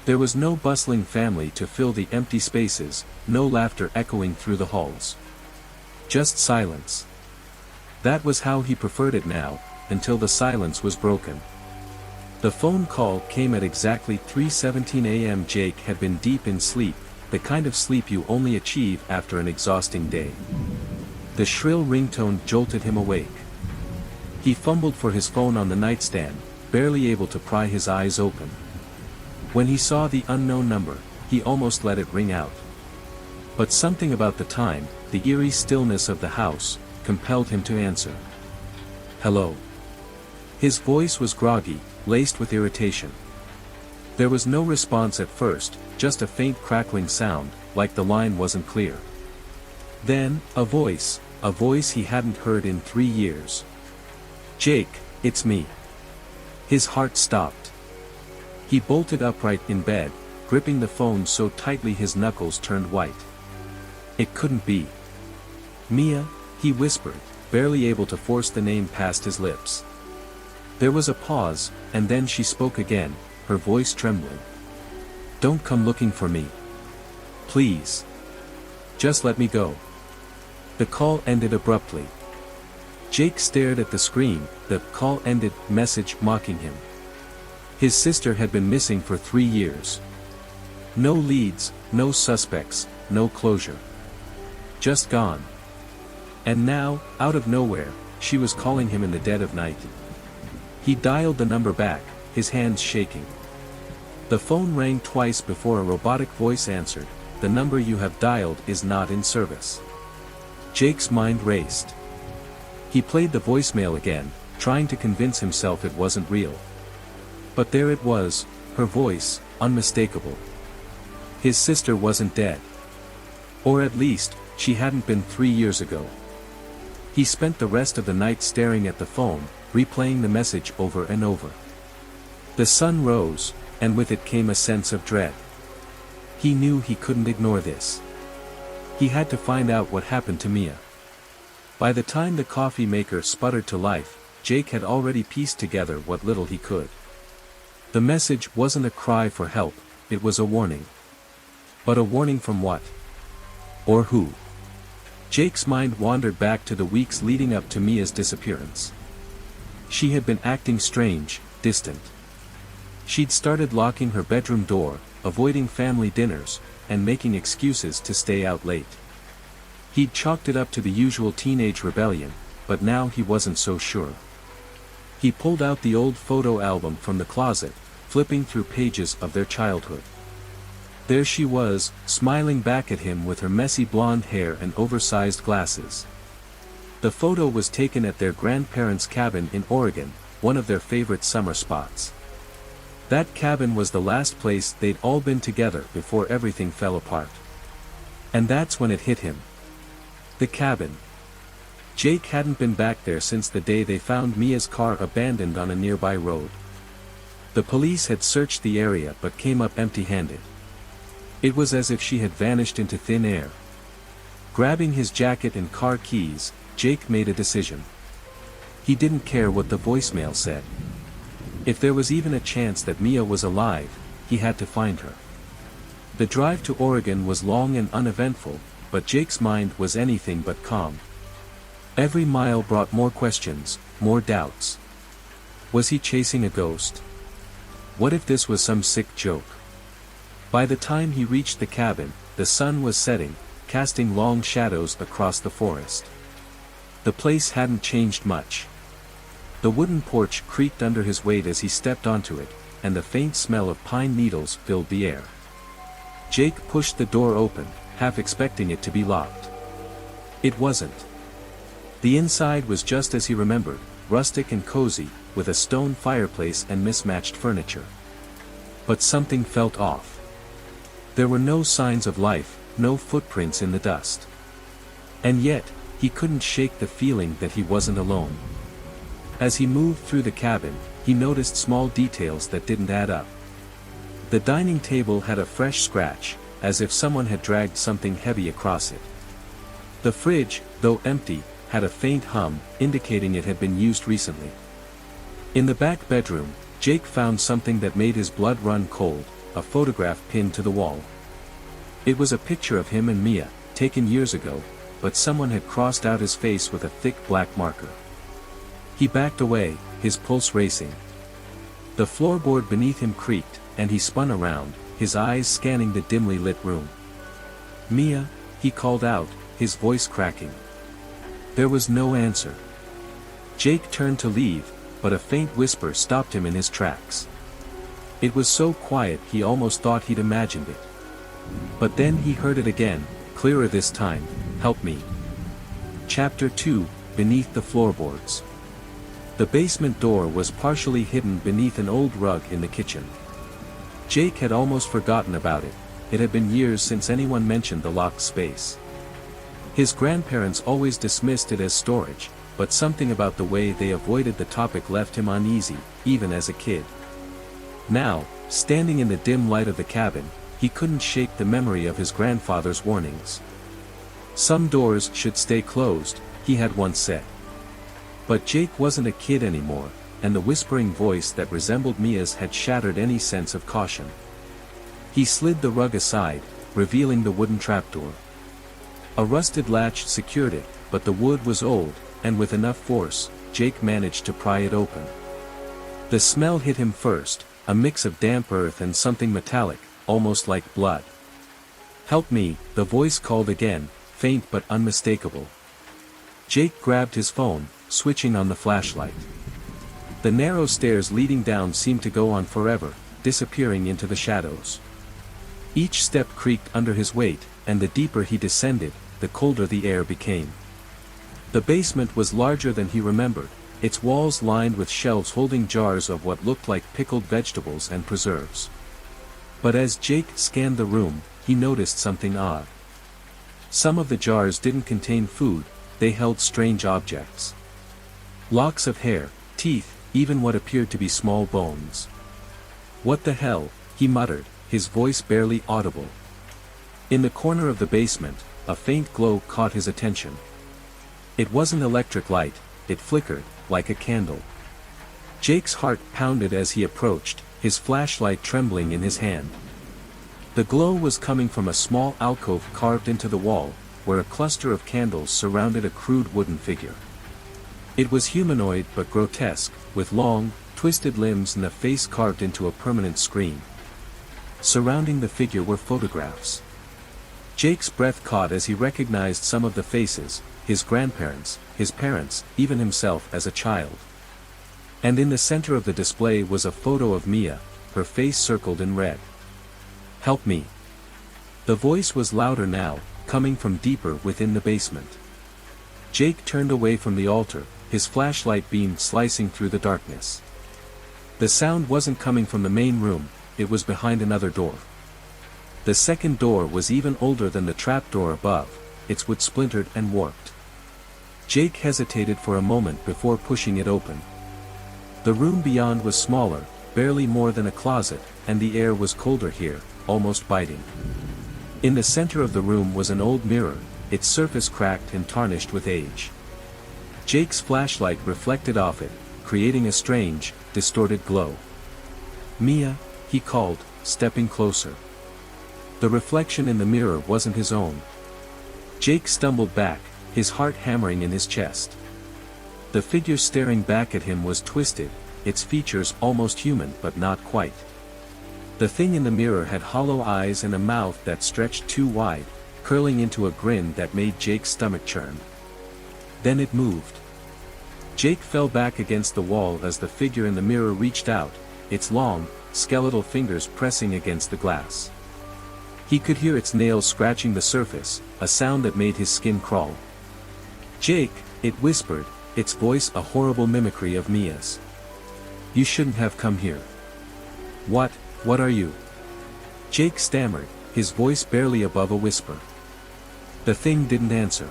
There was no bustling family to fill the empty spaces, no laughter echoing through the halls. Just silence. That was how he preferred it now, until the silence was broken. The phone call came at exactly 3:17 a.m. Jake had been deep in sleep, the kind of sleep you only achieve after an exhausting day. The shrill ringtone jolted him awake. He fumbled for his phone on the nightstand, barely able to pry his eyes open. When he saw the unknown number, he almost let it ring out. But something about the time, the eerie stillness of the house, compelled him to answer. "Hello." His voice was groggy, laced with irritation. There was no response at first, just a faint crackling sound, like the line wasn't clear. Then, a voice he hadn't heard in 3 years. "Jake, it's me." His heart stopped. He bolted upright in bed, gripping the phone so tightly his knuckles turned white. It couldn't be. "Mia," he whispered, barely able to force the name past his lips. There was a pause, and then she spoke again, her voice trembling. "Don't come looking for me. Please. Just let me go." The call ended abruptly. Jake stared at the screen, the call-ended message mocking him. His sister had been missing for 3 years. No leads, no suspects, no closure. Just gone. And now, out of nowhere, she was calling him in the dead of night. He dialed the number back, his hands shaking. The phone rang twice before a robotic voice answered. "The number you have dialed is not in service." Jake's mind raced. He played the voicemail again, trying to convince himself it wasn't real. But there it was, her voice, unmistakable. His sister wasn't dead. Or at least, she hadn't been 3 years ago. He spent the rest of the night staring at the phone, replaying the message over and over. The sun rose, and with it came a sense of dread. He knew he couldn't ignore this. He had to find out what happened to Mia. By the time the coffee maker sputtered to life, Jake had already pieced together what little he could. The message wasn't a cry for help, it was a warning. But a warning from what? Or who? Jake's mind wandered back to the weeks leading up to Mia's disappearance. She had been acting strange, distant. She'd started locking her bedroom door, avoiding family dinners, and making excuses to stay out late. He'd chalked it up to the usual teenage rebellion, but now he wasn't so sure. He pulled out the old photo album from the closet, flipping through pages of their childhood. There she was, smiling back at him with her messy blonde hair and oversized glasses. The photo was taken at their grandparents' cabin in Oregon, one of their favorite summer spots. That cabin was the last place they'd all been together before everything fell apart. And that's when it hit him. The cabin. Jake hadn't been back there since the day they found Mia's car abandoned on a nearby road. The police had searched the area but came up empty-handed. It was as if she had vanished into thin air. Grabbing his jacket and car keys, Jake made a decision. He didn't care what the voicemail said. If there was even a chance that Mia was alive, he had to find her. The drive to Oregon was long and uneventful, but Jake's mind was anything but calm. Every mile brought more questions, more doubts. Was he chasing a ghost? What if this was some sick joke? By the time he reached the cabin, the sun was setting, casting long shadows across the forest. The place hadn't changed much. The wooden porch creaked under his weight as he stepped onto it, and the faint smell of pine needles filled the air. Jake pushed the door open, half expecting it to be locked. It wasn't. The inside was just as he remembered, rustic and cozy, with a stone fireplace and mismatched furniture. But something felt off. There were no signs of life, no footprints in the dust. And yet, he couldn't shake the feeling that he wasn't alone. As he moved through the cabin, he noticed small details that didn't add up. The dining table had a fresh scratch, as if someone had dragged something heavy across it. The fridge, though empty, had a faint hum, indicating it had been used recently. In the back bedroom, Jake found something that made his blood run cold, a photograph pinned to the wall. It was a picture of him and Mia, taken years ago, but someone had crossed out his face with a thick black marker. He backed away, his pulse racing. The floorboard beneath him creaked, and he spun around, his eyes scanning the dimly lit room. "Mia," he called out, his voice cracking. There was no answer. Jake turned to leave, but a faint whisper stopped him in his tracks. It was so quiet he almost thought he'd imagined it. But then he heard it again, clearer this time, "Help me." Chapter 2, Beneath the Floorboards. The basement door was partially hidden beneath an old rug in the kitchen. Jake had almost forgotten about it. It had been years since anyone mentioned the locked space. His grandparents always dismissed it as storage, but something about the way they avoided the topic left him uneasy, even as a kid. Now, standing in the dim light of the cabin, he couldn't shake the memory of his grandfather's warnings. Some doors should stay closed, he had once said. But Jake wasn't a kid anymore, and the whispering voice that resembled Mia's had shattered any sense of caution. He slid the rug aside, revealing the wooden trapdoor. A rusted latch secured it, but the wood was old, and with enough force, Jake managed to pry it open. The smell hit him first, a mix of damp earth and something metallic, almost like blood. "Help me," the voice called again, faint but unmistakable. Jake grabbed his phone, switching on the flashlight. The narrow stairs leading down seemed to go on forever, disappearing into the shadows. Each step creaked under his weight, and the deeper he descended, the colder the air became. The basement was larger than he remembered, its walls lined with shelves holding jars of what looked like pickled vegetables and preserves. But as Jake scanned the room, he noticed something odd. Some of the jars didn't contain food, they held strange objects. Locks of hair, teeth, even what appeared to be small bones. "What the hell," he muttered, his voice barely audible. In the corner of the basement, a faint glow caught his attention. It wasn't electric light, it flickered, like a candle. Jake's heart pounded as he approached, his flashlight trembling in his hand. The glow was coming from a small alcove carved into the wall, where a cluster of candles surrounded a crude wooden figure. It was humanoid but grotesque, with long, twisted limbs and a face carved into a permanent screen. Surrounding the figure were photographs. Jake's breath caught as he recognized some of the faces, his grandparents, his parents, even himself as a child. And in the center of the display was a photo of Mia, her face circled in red. "Help me." The voice was louder now, coming from deeper within the basement. Jake turned away from the altar, his flashlight beam slicing through the darkness. The sound wasn't coming from the main room, it was behind another door. The second door was even older than the trapdoor above, its wood splintered and warped. Jake hesitated for a moment before pushing it open. The room beyond was smaller, barely more than a closet, and the air was colder here, almost biting. In the center of the room was an old mirror, its surface cracked and tarnished with age. Jake's flashlight reflected off it, creating a strange, distorted glow. "Mia," he called, stepping closer. The reflection in the mirror wasn't his own. Jake stumbled back, his heart hammering in his chest. The figure staring back at him was twisted, its features almost human but not quite. The thing in the mirror had hollow eyes and a mouth that stretched too wide, curling into a grin that made Jake's stomach churn. Then it moved. Jake fell back against the wall as the figure in the mirror reached out, its long, skeletal fingers pressing against the glass. He could hear its nails scratching the surface, a sound that made his skin crawl. "Jake," it whispered, its voice a horrible mimicry of Mia's. "You shouldn't have come here." What are you?" Jake stammered, his voice barely above a whisper. The thing didn't answer.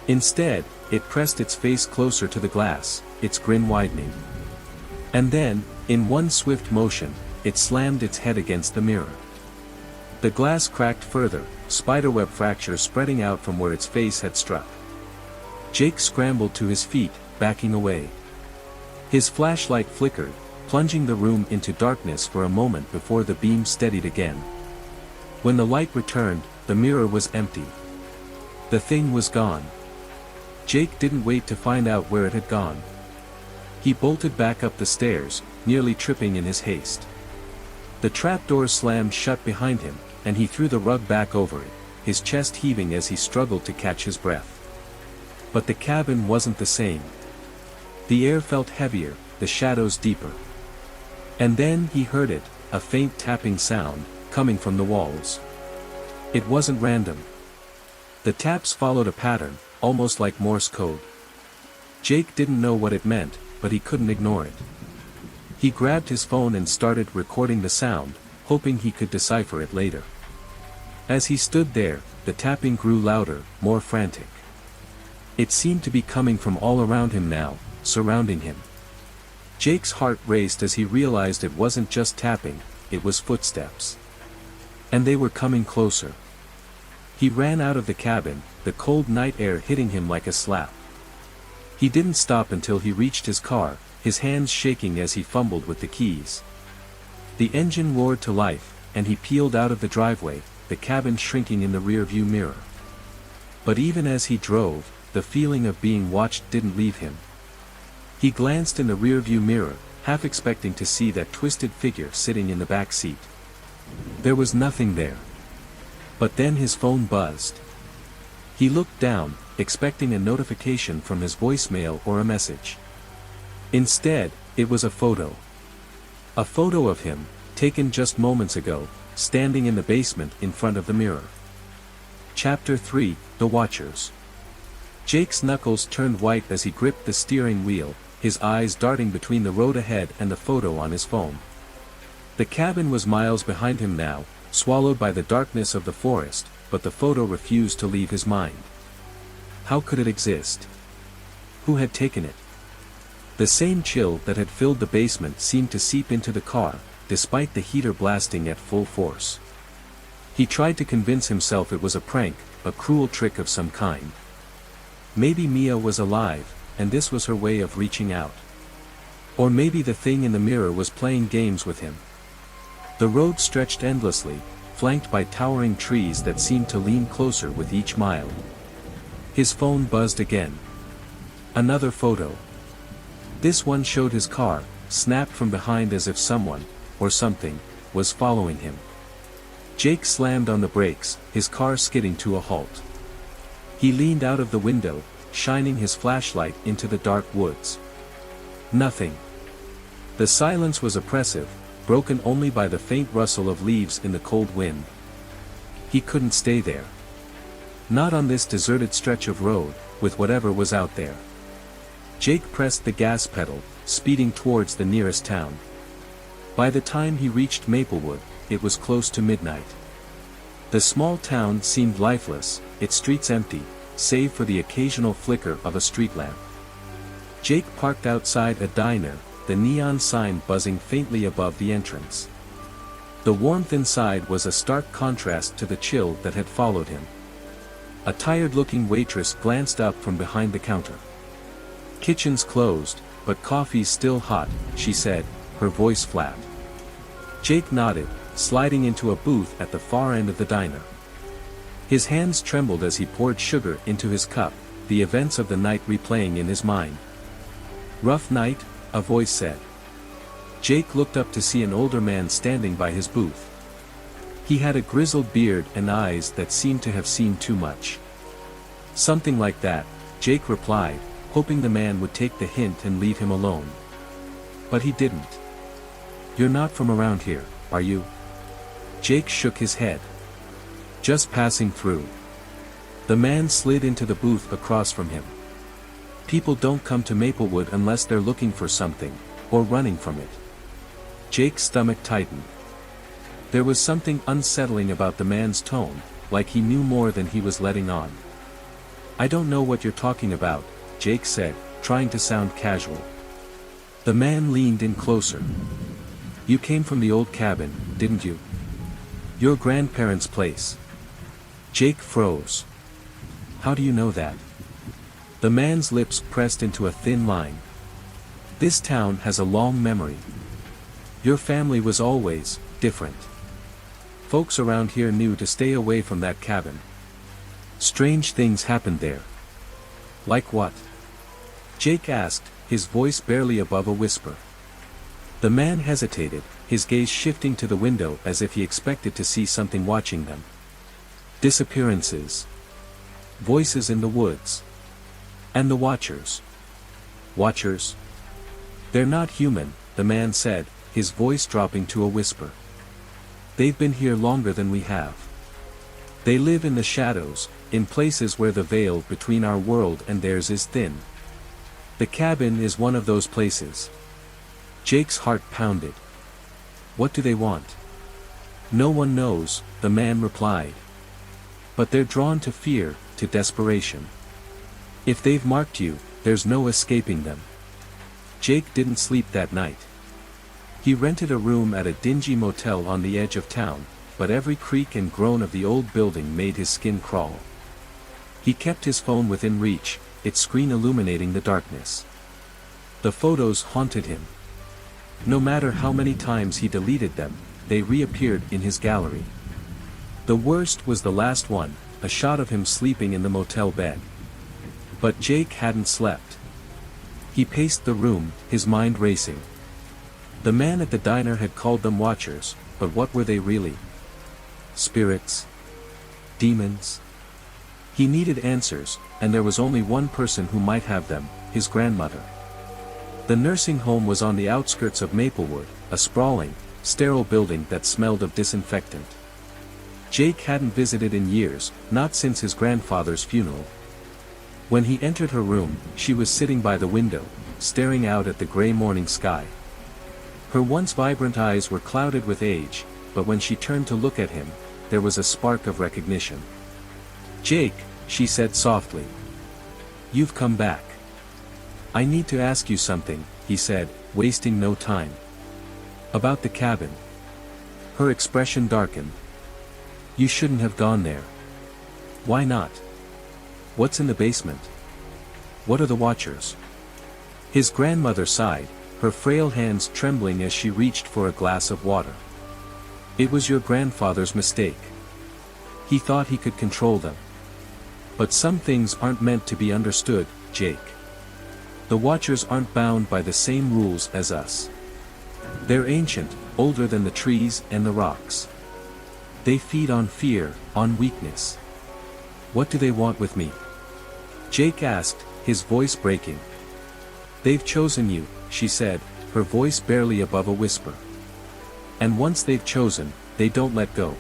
Instead, it pressed its face closer to the glass, its grin widening. And then, in one swift motion, it slammed its head against the mirror. The glass cracked further, spiderweb fractures spreading out from where its face had struck. Jake scrambled to his feet, backing away. His flashlight flickered, plunging the room into darkness for a moment before the beam steadied again. When the light returned, the mirror was empty. The thing was gone. Jake didn't wait to find out where it had gone. He bolted back up the stairs, nearly tripping in his haste. The trapdoor slammed shut behind him, and he threw the rug back over it, his chest heaving as he struggled to catch his breath. But the cabin wasn't the same. The air felt heavier, the shadows deeper. And then he heard it, a faint tapping sound, coming from the walls. It wasn't random. The taps followed a pattern, almost like Morse code. Jake didn't know what it meant, but he couldn't ignore it. He grabbed his phone and started recording the sound, hoping he could decipher it later. As he stood there, the tapping grew louder, more frantic. It seemed to be coming from all around him now, surrounding him. Jake's heart raced as he realized it wasn't just tapping, it was footsteps. And they were coming closer. He ran out of the cabin, the cold night air hitting him like a slap. He didn't stop until he reached his car, his hands shaking as he fumbled with the keys. The engine roared to life, and he peeled out of the driveway, the cabin shrinking in the rearview mirror. But even as he drove, the feeling of being watched didn't leave him. He glanced in the rearview mirror, half expecting to see that twisted figure sitting in the back seat. There was nothing there. But then his phone buzzed. He looked down, expecting a notification from his voicemail or a message. Instead, it was a photo. A photo of him, taken just moments ago, standing in the basement in front of the mirror. Chapter 3, The Watchers. Jake's knuckles turned white as he gripped the steering wheel, his eyes darting between the road ahead and the photo on his phone. The cabin was miles behind him now, swallowed by the darkness of the forest, but the photo refused to leave his mind. How could it exist? Who had taken it? The same chill that had filled the basement seemed to seep into the car, despite the heater blasting at full force. He tried to convince himself it was a prank, a cruel trick of some kind. Maybe Mia was alive, and this was her way of reaching out. Or maybe the thing in the mirror was playing games with him. The road stretched endlessly, flanked by towering trees that seemed to lean closer with each mile. His phone buzzed again. Another photo. This one showed his car, snapped from behind as if someone, or something, was following him. Jake slammed on the brakes, his car skidding to a halt. He leaned out of the window, shining his flashlight into the dark woods. Nothing. The silence was oppressive, broken only by the faint rustle of leaves in the cold wind. He couldn't stay there. Not on this deserted stretch of road, with whatever was out there. Jake pressed the gas pedal, speeding towards the nearest town. By the time he reached Maplewood, it was close to midnight. The small town seemed lifeless, its streets empty, save for the occasional flicker of a street lamp. Jake parked outside a diner, the neon sign buzzing faintly above the entrance. The warmth inside was a stark contrast to the chill that had followed him. A tired-looking waitress glanced up from behind the counter. "Kitchen's closed, but coffee's still hot," she said, her voice flat. Jake nodded, sliding into a booth at the far end of the diner. His hands trembled as he poured sugar into his cup, the events of the night replaying in his mind. "Rough night?" a voice said. Jake looked up to see an older man standing by his booth. He had a grizzled beard and eyes that seemed to have seen too much. "Something like that," Jake replied, hoping the man would take the hint and leave him alone. But he didn't. "You're not from around here, are you?" Jake shook his head. "Just passing through." The man slid into the booth across from him. "People don't come to Maplewood unless they're looking for something, or running from it." Jake's stomach tightened. There was something unsettling about the man's tone, like he knew more than he was letting on. "I don't know what you're talking about," Jake said, trying to sound casual. The man leaned in closer. "You came from the old cabin, didn't you? Your grandparents' place." Jake froze. "How do you know that?" The man's lips pressed into a thin line. "This town has a long memory. Your family was always different. Folks around here knew to stay away from that cabin. Strange things happened there." "Like what?" Jake asked, his voice barely above a whisper. The man hesitated, his gaze shifting to the window as if he expected to see something watching them. "Disappearances. Voices in the woods. And the Watchers." "Watchers? They're not human," the man said, his voice dropping to a whisper. "They've been here longer than we have. They live in the shadows, in places where the veil between our world and theirs is thin. The cabin is one of those places." Jake's heart pounded. "What do they want?" "No one knows," the man replied. "But they're drawn to fear, to desperation. If they've marked you, there's no escaping them." Jake didn't sleep that night. He rented a room at a dingy motel on the edge of town, but every creak and groan of the old building made his skin crawl. He kept his phone within reach, its screen illuminating the darkness. The photos haunted him. No matter how many times he deleted them, they reappeared in his gallery. The worst was the last one, a shot of him sleeping in the motel bed. But Jake hadn't slept. He paced the room, his mind racing. The man at the diner had called them Watchers, but what were they really? Spirits? Demons? He needed answers, and there was only one person who might have them, his grandmother. The nursing home was on the outskirts of Maplewood, a sprawling, sterile building that smelled of disinfectant. Jake hadn't visited in years, not since his grandfather's funeral. When he entered her room, she was sitting by the window, staring out at the gray morning sky. Her once vibrant eyes were clouded with age, but when she turned to look at him, there was a spark of recognition. "Jake," she said softly. "You've come back. I need to ask you something," he said, wasting no time. "About the cabin." Her expression darkened. You shouldn't have gone there. Why not? What's in the basement? What are the watchers? His grandmother sighed, her frail hands trembling as she reached for a glass of water. It was your grandfather's mistake. He thought he could control them. But some things aren't meant to be understood, Jake. The watchers aren't bound by the same rules as us. They're ancient, older than the trees and the rocks. They feed on fear, on weakness. What do they want with me? Jake asked, his voice breaking. They've chosen you, she said, her voice barely above a whisper. And once they've chosen, they don't let go.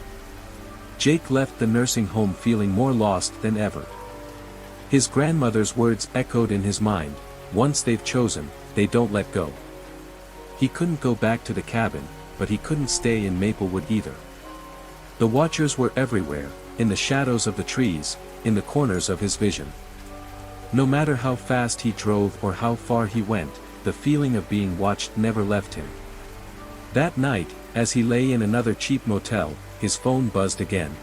Jake left the nursing home feeling more lost than ever. His grandmother's words echoed in his mind, once they've chosen, they don't let go. He couldn't go back to the cabin, but he couldn't stay in Maplewood either. The watchers were everywhere, in the shadows of the trees, in the corners of his vision. No matter how fast he drove or how far he went, the feeling of being watched never left him. That night, as he lay in another cheap motel, his phone buzzed again.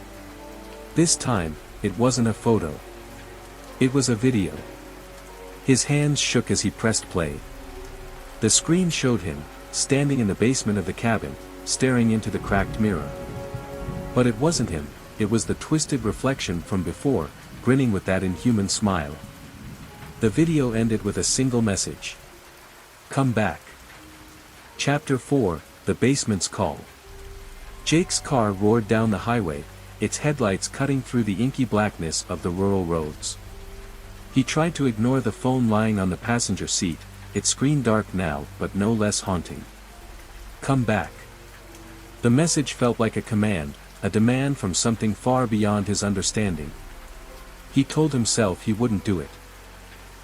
This time, it wasn't a photo. It was a video. His hands shook as he pressed play. The screen showed him, standing in the basement of the cabin, staring into the cracked mirror. But it wasn't him, it was the twisted reflection from before, grinning with that inhuman smile. The video ended with a single message. Come back. Chapter 4, The Basement's Call. Jake's car roared down the highway, its headlights cutting through the inky blackness of the rural roads. He tried to ignore the phone lying on the passenger seat, its screen dark now but no less haunting. Come back. The message felt like a command, a demand from something far beyond his understanding. He told himself he wouldn't do it.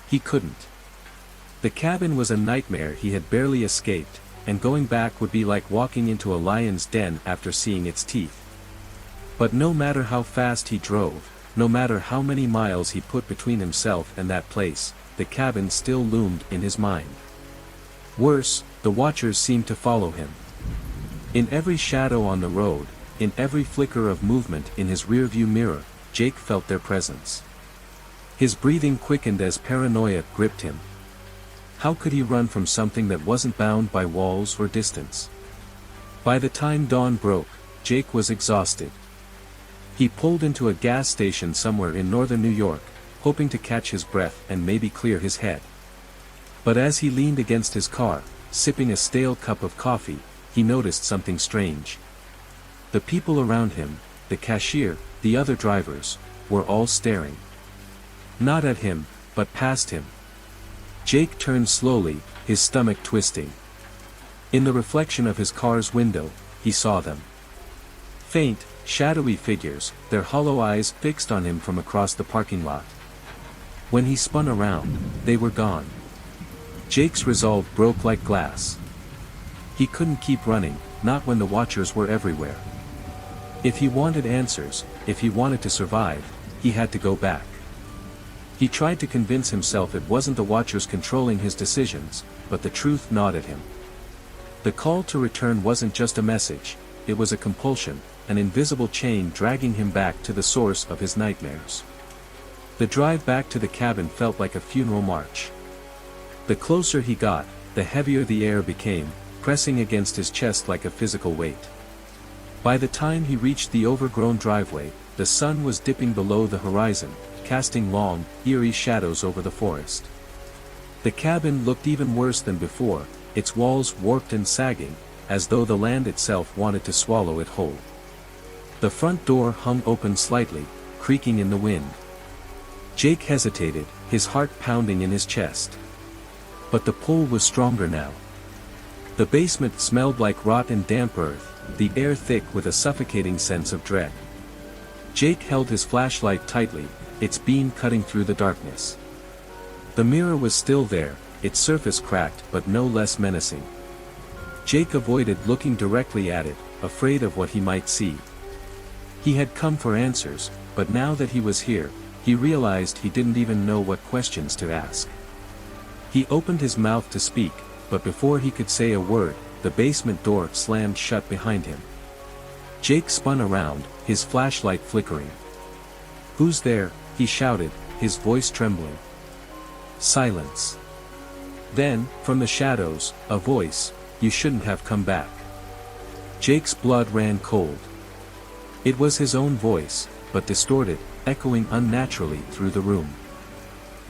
He couldn't. The cabin was a nightmare he had barely escaped, and going back would be like walking into a lion's den after seeing its teeth. But no matter how fast he drove, no matter how many miles he put between himself and that place, the cabin still loomed in his mind. Worse, the watchers seemed to follow him. In every shadow on the road, in every flicker of movement in his rearview mirror, Jake felt their presence. His breathing quickened as paranoia gripped him. How could he run from something that wasn't bound by walls or distance? By the time dawn broke, Jake was exhausted. He pulled into a gas station somewhere in northern New York, hoping to catch his breath and maybe clear his head. But as he leaned against his car, sipping a stale cup of coffee, he noticed something strange. The people around him, the cashier, the other drivers, were all staring. Not at him, but past him. Jake turned slowly, his stomach twisting. In the reflection of his car's window, he saw them. Faint, shadowy figures, their hollow eyes fixed on him from across the parking lot. When he spun around, they were gone. Jake's resolve broke like glass. He couldn't keep running, not when the watchers were everywhere. If he wanted answers, if he wanted to survive, he had to go back. He tried to convince himself it wasn't the watchers controlling his decisions, but the truth gnawed at him. The call to return wasn't just a message, it was a compulsion, an invisible chain dragging him back to the source of his nightmares. The drive back to the cabin felt like a funeral march. The closer he got, the heavier the air became, pressing against his chest like a physical weight. By the time he reached the overgrown driveway, the sun was dipping below the horizon, casting long, eerie shadows over the forest. The cabin looked even worse than before, its walls warped and sagging, as though the land itself wanted to swallow it whole. The front door hung open slightly, creaking in the wind. Jake hesitated, his heart pounding in his chest. But the pull was stronger now. The basement smelled like rot and damp earth, the air thick with a suffocating sense of dread. Jake held his flashlight tightly, its beam cutting through the darkness. The mirror was still there, its surface cracked but no less menacing. Jake avoided looking directly at it, afraid of what he might see. He had come for answers, but now that he was here, he realized he didn't even know what questions to ask. He opened his mouth to speak, but before he could say a word, the basement door slammed shut behind him. Jake spun around, his flashlight flickering. "Who's there?" he shouted, his voice trembling. Silence. Then, from the shadows, a voice, "You shouldn't have come back." Jake's blood ran cold. It was his own voice, but distorted, echoing unnaturally through the room.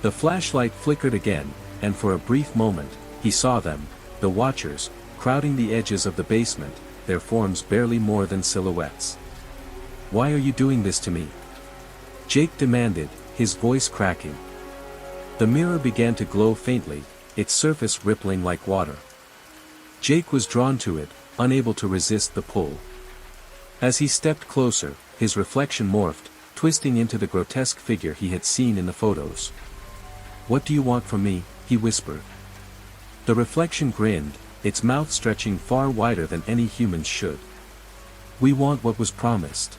The flashlight flickered again, and for a brief moment, he saw them, the watchers, crowding the edges of the basement, their forms barely more than silhouettes. "Why are you doing this to me?" Jake demanded, his voice cracking. The mirror began to glow faintly, its surface rippling like water. Jake was drawn to it, unable to resist the pull. As he stepped closer, his reflection morphed, twisting into the grotesque figure he had seen in the photos. "What do you want from me?" he whispered. The reflection grinned, its mouth stretching far wider than any human should. "We want what was promised."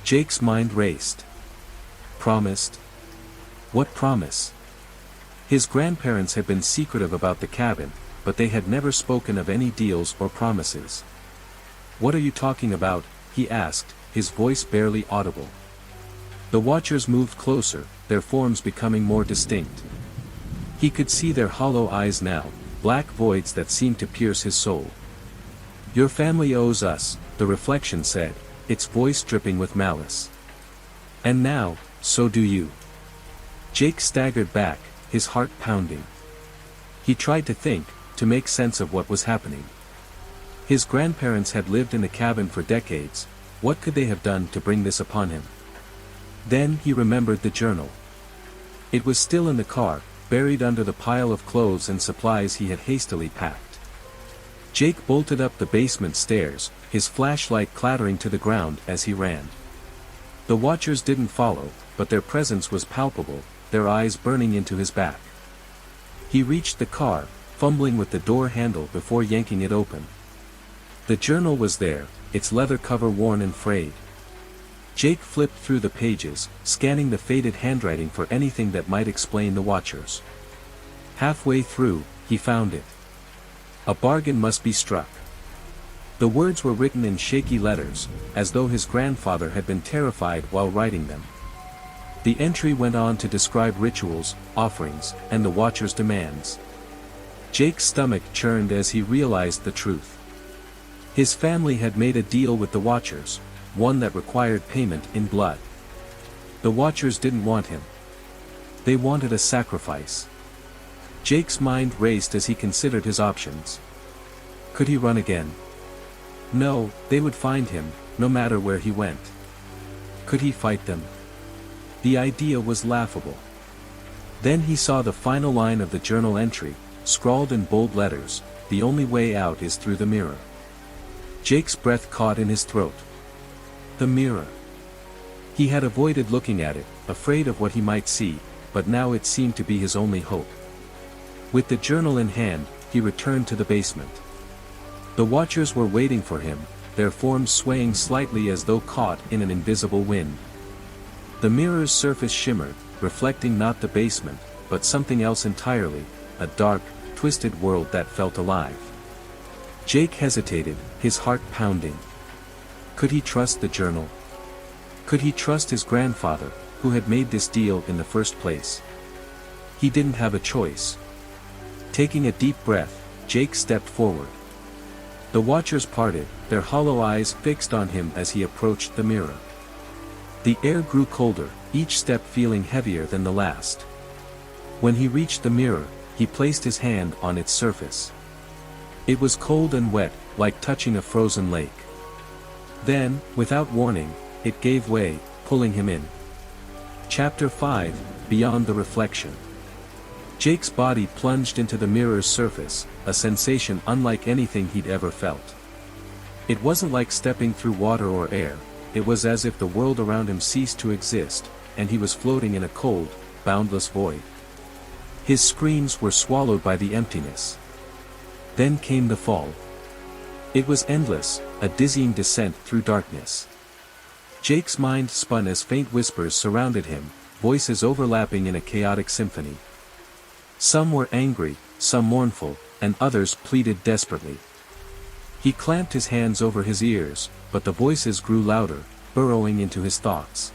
Jake's mind raced. Promised? What promise? His grandparents had been secretive about the cabin, but they had never spoken of any deals or promises. "What are you talking about?" he asked, his voice barely audible. The watchers moved closer, their forms becoming more distinct. He could see their hollow eyes now, black voids that seemed to pierce his soul. "Your family owes us," the reflection said, its voice dripping with malice. "And now, so do you." Jake staggered back, his heart pounding. He tried to think, to make sense of what was happening. His grandparents had lived in the cabin for decades, what could they have done to bring this upon him? Then he remembered the journal. It was still in the car, buried under the pile of clothes and supplies he had hastily packed. Jake bolted up the basement stairs, his flashlight clattering to the ground as he ran. The watchers didn't follow, but their presence was palpable, their eyes burning into his back. He reached the car, fumbling with the door handle before yanking it open. The journal was there, its leather cover worn and frayed. Jake flipped through the pages, scanning the faded handwriting for anything that might explain the watchers. Halfway through, he found it. "A bargain must be struck." The words were written in shaky letters, as though his grandfather had been terrified while writing them. The entry went on to describe rituals, offerings, and the watchers' demands. Jake's stomach churned as he realized the truth. His family had made a deal with the watchers, one that required payment in blood. The watchers didn't want him. They wanted a sacrifice. Jake's mind raced as he considered his options. Could he run again? No, they would find him, no matter where he went. Could he fight them? The idea was laughable. Then he saw the final line of the journal entry, scrawled in bold letters, "The only way out is through the mirror." Jake's breath caught in his throat. The mirror. He had avoided looking at it, afraid of what he might see, but now it seemed to be his only hope. With the journal in hand, he returned to the basement. The watchers were waiting for him, their forms swaying slightly as though caught in an invisible wind. The mirror's surface shimmered, reflecting not the basement, but something else entirely, a dark, twisted world that felt alive. Jake hesitated, his heart pounding. Could he trust the journal? Could he trust his grandfather, who had made this deal in the first place? He didn't have a choice. Taking a deep breath, Jake stepped forward. The watchers parted, their hollow eyes fixed on him as he approached the mirror. The air grew colder, each step feeling heavier than the last. When he reached the mirror, he placed his hand on its surface. It was cold and wet, like touching a frozen lake. Then, without warning, it gave way, pulling him in. Chapter 5, Beyond the Reflection. Jake's body plunged into the mirror's surface, a sensation unlike anything he'd ever felt. It wasn't like stepping through water or air, it was as if the world around him ceased to exist, and he was floating in a cold, boundless void. His screams were swallowed by the emptiness. Then came the fall. It was endless, a dizzying descent through darkness. Jake's mind spun as faint whispers surrounded him, voices overlapping in a chaotic symphony. Some were angry, some mournful, and others pleaded desperately. He clamped his hands over his ears, but the voices grew louder, burrowing into his thoughts.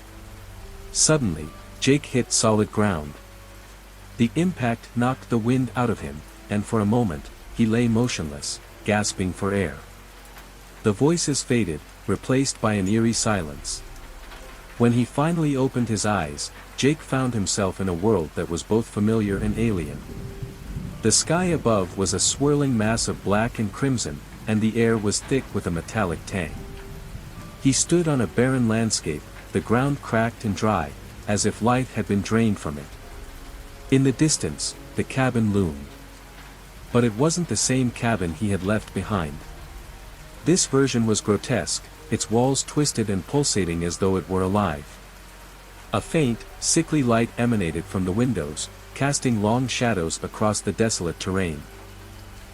Suddenly, Jake hit solid ground. The impact knocked the wind out of him, and for a moment, he lay motionless, gasping for air. The voices faded, replaced by an eerie silence. When he finally opened his eyes, Jake found himself in a world that was both familiar and alien. The sky above was a swirling mass of black and crimson, and the air was thick with a metallic tang. He stood on a barren landscape, the ground cracked and dry, as if life had been drained from it. In the distance, the cabin loomed. But it wasn't the same cabin he had left behind. This version was grotesque, its walls twisted and pulsating as though it were alive. A faint, sickly light emanated from the windows, casting long shadows across the desolate terrain.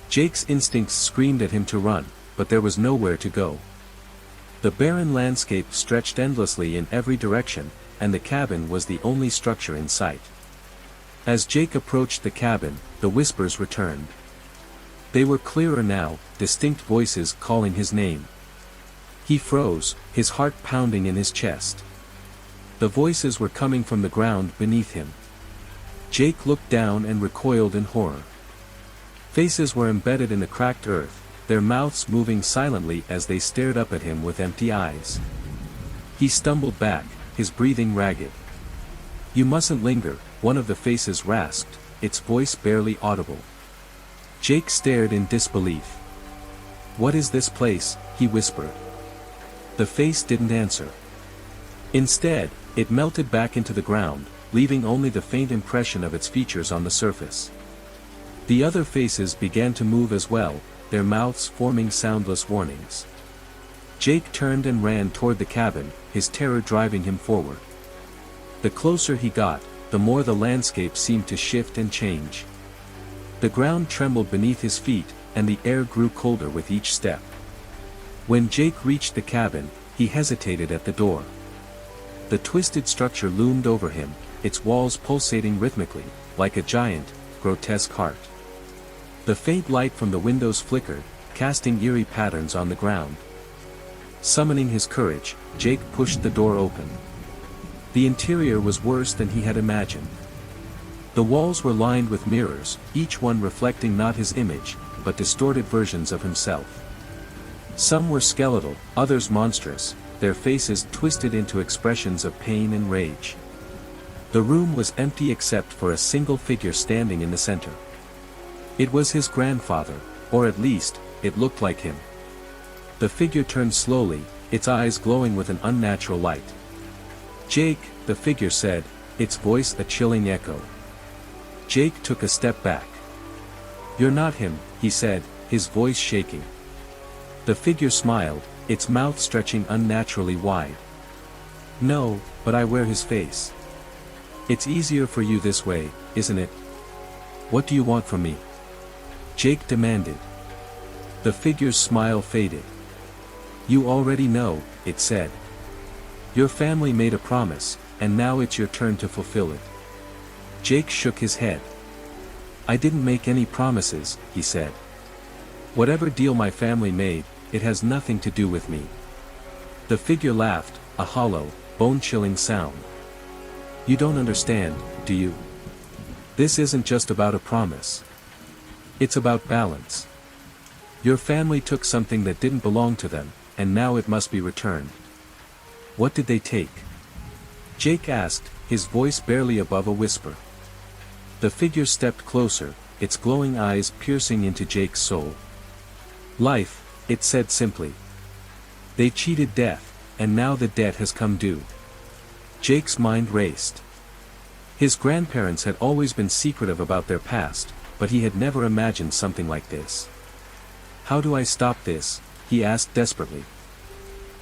Jake's instincts screamed at him to run, but there was nowhere to go. The barren landscape stretched endlessly in every direction, and the cabin was the only structure in sight. As Jake approached the cabin, the whispers returned. They were clearer now, distinct voices calling his name. He froze, his heart pounding in his chest. The voices were coming from the ground beneath him. Jake looked down and recoiled in horror. Faces were embedded in the cracked earth, their mouths moving silently as they stared up at him with empty eyes. He stumbled back, his breathing ragged. "You mustn't linger," one of the faces rasped, its voice barely audible. Jake stared in disbelief. "What is this place?" he whispered. The face didn't answer. Instead, it melted back into the ground, leaving only the faint impression of its features on the surface. The other faces began to move as well, their mouths forming soundless warnings. Jake turned and ran toward the cabin, his terror driving him forward. The closer he got, the more the landscape seemed to shift and change. The ground trembled beneath his feet, and the air grew colder with each step. When Jake reached the cabin, he hesitated at the door. The twisted structure loomed over him, its walls pulsating rhythmically, like a giant, grotesque heart. The faint light from the windows flickered, casting eerie patterns on the ground. Summoning his courage, Jake pushed the door open. The interior was worse than he had imagined. The walls were lined with mirrors, each one reflecting not his image, but distorted versions of himself. Some were skeletal, others monstrous, their faces twisted into expressions of pain and rage. The room was empty except for a single figure standing in the center. It was his grandfather, or at least, it looked like him. The figure turned slowly, its eyes glowing with an unnatural light. "Jake," the figure said, its voice a chilling echo. Jake took a step back. "You're not him," he said, his voice shaking. The figure smiled, its mouth stretching unnaturally wide. "No, but I wear his face. It's easier for you this way, isn't it? What do you want from me?" Jake demanded. The figure's smile faded. "You already know," it said. "Your family made a promise, and now it's your turn to fulfill it." Jake shook his head. "I didn't make any promises," he said. "Whatever deal my family made, it has nothing to do with me." The figure laughed, a hollow, bone-chilling sound. "You don't understand, do you? This isn't just about a promise. It's about balance. Your family took something that didn't belong to them, and now it must be returned." "What did they take?" Jake asked, his voice barely above a whisper. The figure stepped closer, its glowing eyes piercing into Jake's soul. "Life," it said simply. "They cheated death, and now the debt has come due." Jake's mind raced. His grandparents had always been secretive about their past, but he had never imagined something like this. "How do I stop this?" he asked desperately.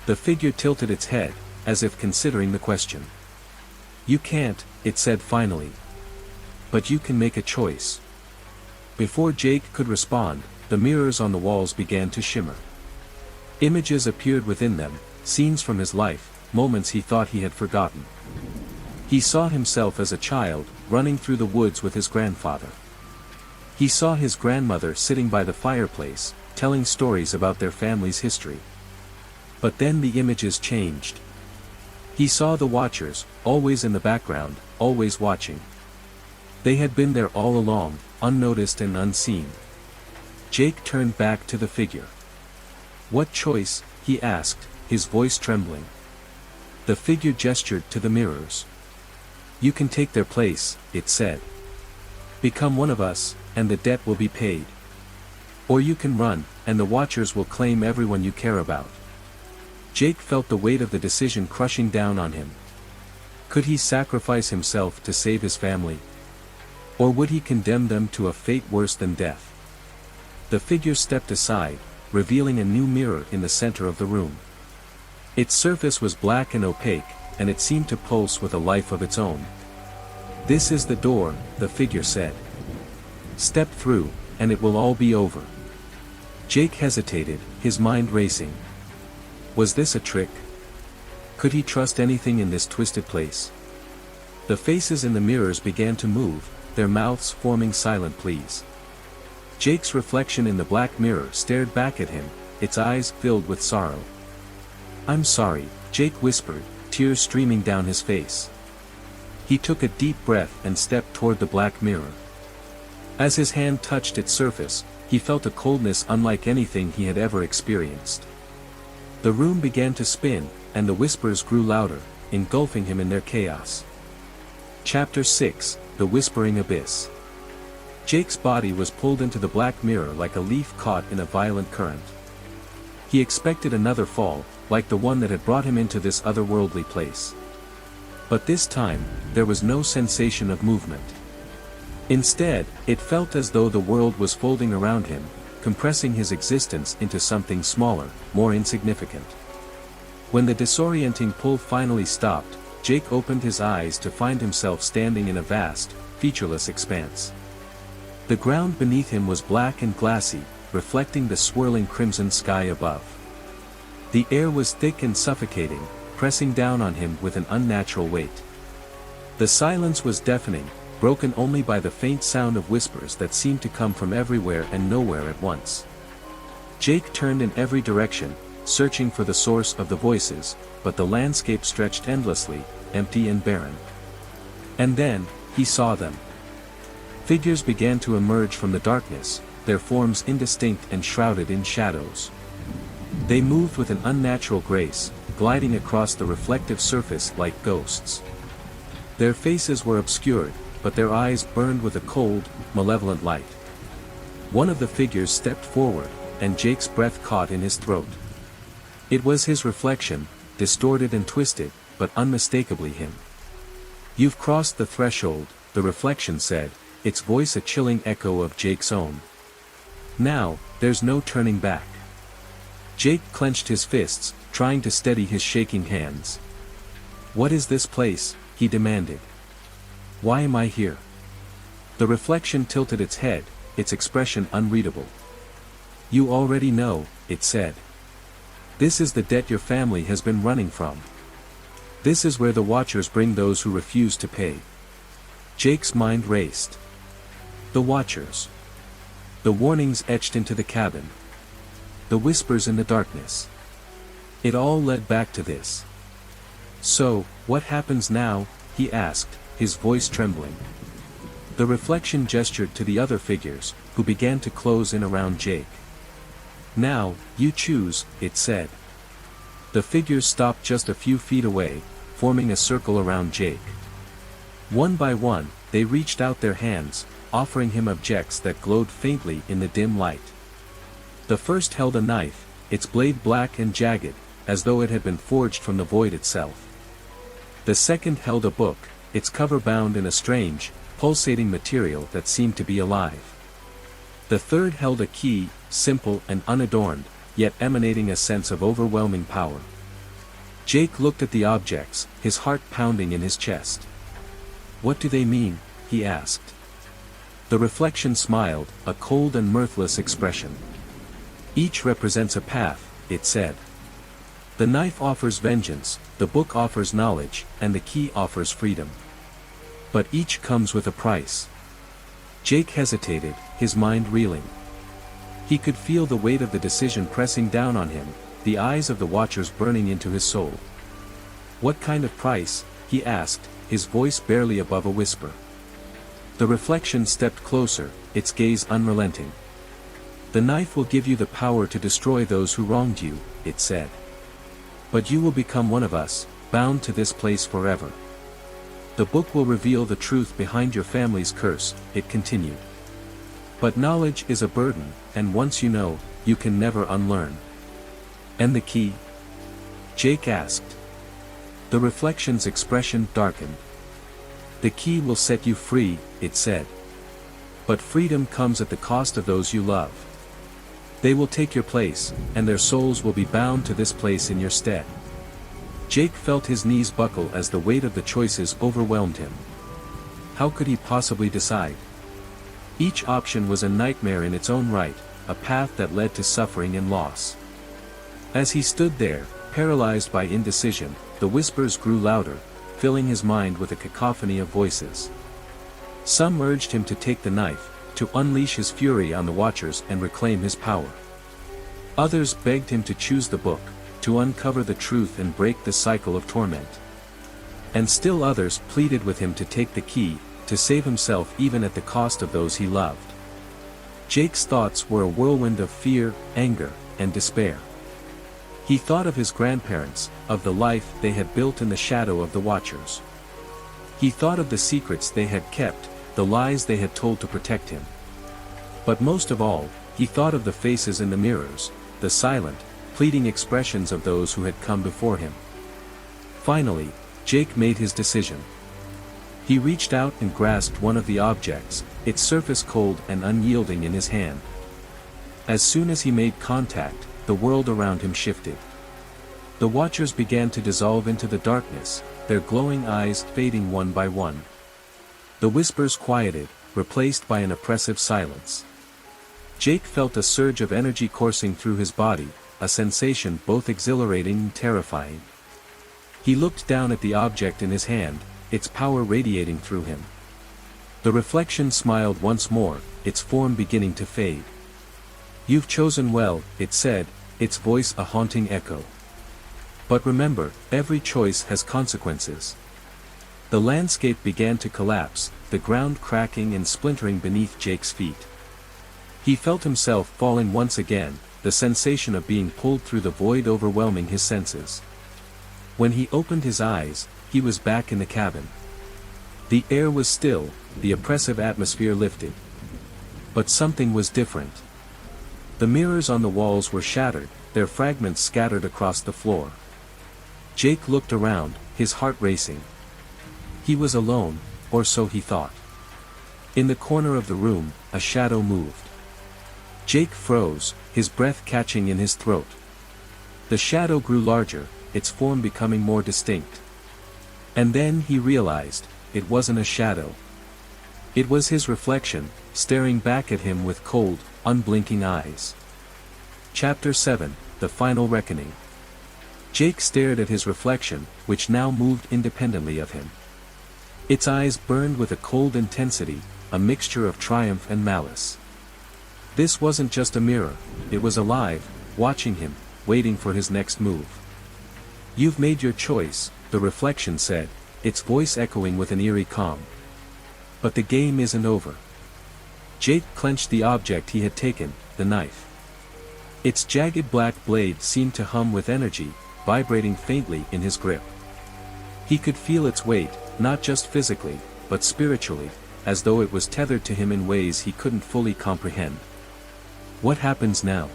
The figure tilted its head, as if considering the question. "You can't," it said finally. "But you can make a choice." Before Jake could respond, the mirrors on the walls began to shimmer. Images appeared within them, scenes from his life, moments he thought he had forgotten. He saw himself as a child, running through the woods with his grandfather. He saw his grandmother sitting by the fireplace, telling stories about their family's history. But then the images changed. He saw the watchers, always in the background, always watching. They had been there all along, unnoticed and unseen. Jake turned back to the figure. "What choice?" he asked, his voice trembling. The figure gestured to the mirrors. "You can take their place," it said. "Become one of us, and the debt will be paid. Or you can run, and the watchers will claim everyone you care about." Jake felt the weight of the decision crushing down on him. Could he sacrifice himself to save his family? Or would he condemn them to a fate worse than death? The figure stepped aside, revealing a new mirror in the center of the room. Its surface was black and opaque, and it seemed to pulse with a life of its own. "This is the door," the figure said. "Step through, and it will all be over." Jake hesitated, his mind racing. Was this a trick? Could he trust anything in this twisted place? The faces in the mirrors began to move, their mouths forming silent pleas. Jake's reflection in the black mirror stared back at him, its eyes filled with sorrow. "I'm sorry," Jake whispered, tears streaming down his face. He took a deep breath and stepped toward the black mirror. As his hand touched its surface, he felt a coldness unlike anything he had ever experienced. The room began to spin, and the whispers grew louder, engulfing him in their chaos. Chapter 6: The Whispering Abyss. Jake's body was pulled into the black mirror like a leaf caught in a violent current. He expected another fall, like the one that had brought him into this otherworldly place. But this time, there was no sensation of movement. Instead, it felt as though the world was folding around him, compressing his existence into something smaller, more insignificant. When the disorienting pull finally stopped, Jake opened his eyes to find himself standing in a vast, featureless expanse. The ground beneath him was black and glassy, reflecting the swirling crimson sky above. The air was thick and suffocating, pressing down on him with an unnatural weight. The silence was deafening, broken only by the faint sound of whispers that seemed to come from everywhere and nowhere at once. Jake turned in every direction, searching for the source of the voices, but the landscape stretched endlessly, empty and barren. And then, he saw them. Figures began to emerge from the darkness, their forms indistinct and shrouded in shadows. They moved with an unnatural grace, gliding across the reflective surface like ghosts. Their faces were obscured, but their eyes burned with a cold, malevolent light. One of the figures stepped forward, and Jake's breath caught in his throat. It was his reflection, distorted and twisted, but unmistakably him. "You've crossed the threshold," the reflection said, its voice a chilling echo of Jake's own. "Now, there's no turning back." Jake clenched his fists, trying to steady his shaking hands. "What is this place?" he demanded. "Why am I here?" The reflection tilted its head, its expression unreadable. "You already know," it said. "This is the debt your family has been running from. This is where the watchers bring those who refuse to pay." Jake's mind raced. The watchers. The warnings etched into the cabin. The whispers in the darkness. It all led back to this. "So, what happens now?" he asked, his voice trembling. The reflection gestured to the other figures, who began to close in around Jake. "Now, you choose," it said. The figures stopped just a few feet away, forming a circle around Jake. One by one, they reached out their hands, offering him objects that glowed faintly in the dim light. The first held a knife, its blade black and jagged, as though it had been forged from the void itself. The second held a book, its cover bound in a strange, pulsating material that seemed to be alive. The third held a key, simple and unadorned, yet emanating a sense of overwhelming power. Jake looked at the objects, his heart pounding in his chest. "What do they mean?" he asked. The reflection smiled, a cold and mirthless expression. "Each represents a path," it said. "The knife offers vengeance, the book offers knowledge, and the key offers freedom. But each comes with a price." Jake hesitated, his mind reeling. He could feel the weight of the decision pressing down on him, the eyes of the watchers burning into his soul. "What kind of price?" he asked, his voice barely above a whisper. The reflection stepped closer, its gaze unrelenting. "The knife will give you the power to destroy those who wronged you," it said. "But you will become one of us, bound to this place forever. The book will reveal the truth behind your family's curse," it continued. "But knowledge is a burden, and once you know, you can never unlearn." "And the key?" Jake asked. The reflection's expression darkened. "The key will set you free," it said. "But freedom comes at the cost of those you love. They will take your place, and their souls will be bound to this place in your stead." Jake felt his knees buckle as the weight of the choices overwhelmed him. How could he possibly decide? Each option was a nightmare in its own right, a path that led to suffering and loss. As he stood there, paralyzed by indecision, the whispers grew louder, filling his mind with a cacophony of voices. Some urged him to take the knife, to unleash his fury on the watchers and reclaim his power. Others begged him to choose the book, to uncover the truth and break the cycle of torment. And still others pleaded with him to take the key, to save himself even at the cost of those he loved. Jake's thoughts were a whirlwind of fear, anger, and despair. He thought of his grandparents, of the life they had built in the shadow of the watchers. He thought of the secrets they had kept, the lies they had told to protect him. But most of all, he thought of the faces in the mirrors, the silent, pleading expressions of those who had come before him. Finally, Jake made his decision. He reached out and grasped one of the objects, its surface cold and unyielding in his hand. As soon as he made contact, the world around him shifted. The watchers began to dissolve into the darkness, their glowing eyes fading one by one. The whispers quieted, replaced by an oppressive silence. Jake felt a surge of energy coursing through his body, a sensation both exhilarating and terrifying. He looked down at the object in his hand, its power radiating through him. The reflection smiled once more, its form beginning to fade. "You've chosen well," it said, its voice a haunting echo. "But remember, every choice has consequences." The landscape began to collapse, the ground cracking and splintering beneath Jake's feet. He felt himself falling once again, the sensation of being pulled through the void overwhelming his senses. When he opened his eyes, he was back in the cabin. The air was still, the oppressive atmosphere lifted. But something was different. The mirrors on the walls were shattered, their fragments scattered across the floor. Jake looked around, his heart racing. He was alone, or so he thought. In the corner of the room, a shadow moved. Jake froze, his breath catching in his throat. The shadow grew larger, its form becoming more distinct. And then he realized, it wasn't a shadow. It was his reflection, staring back at him with cold, unblinking eyes. Chapter 7, The Final Reckoning. Jake stared at his reflection, which now moved independently of him. Its eyes burned with a cold intensity, a mixture of triumph and malice. This wasn't just a mirror, it was alive, watching him, waiting for his next move. "You've made your choice," the reflection said, its voice echoing with an eerie calm. "But the game isn't over." Jake clenched the object he had taken, the knife. Its jagged black blade seemed to hum with energy, vibrating faintly in his grip. He could feel its weight, not just physically, but spiritually, as though it was tethered to him in ways he couldn't fully comprehend. "What happens now?"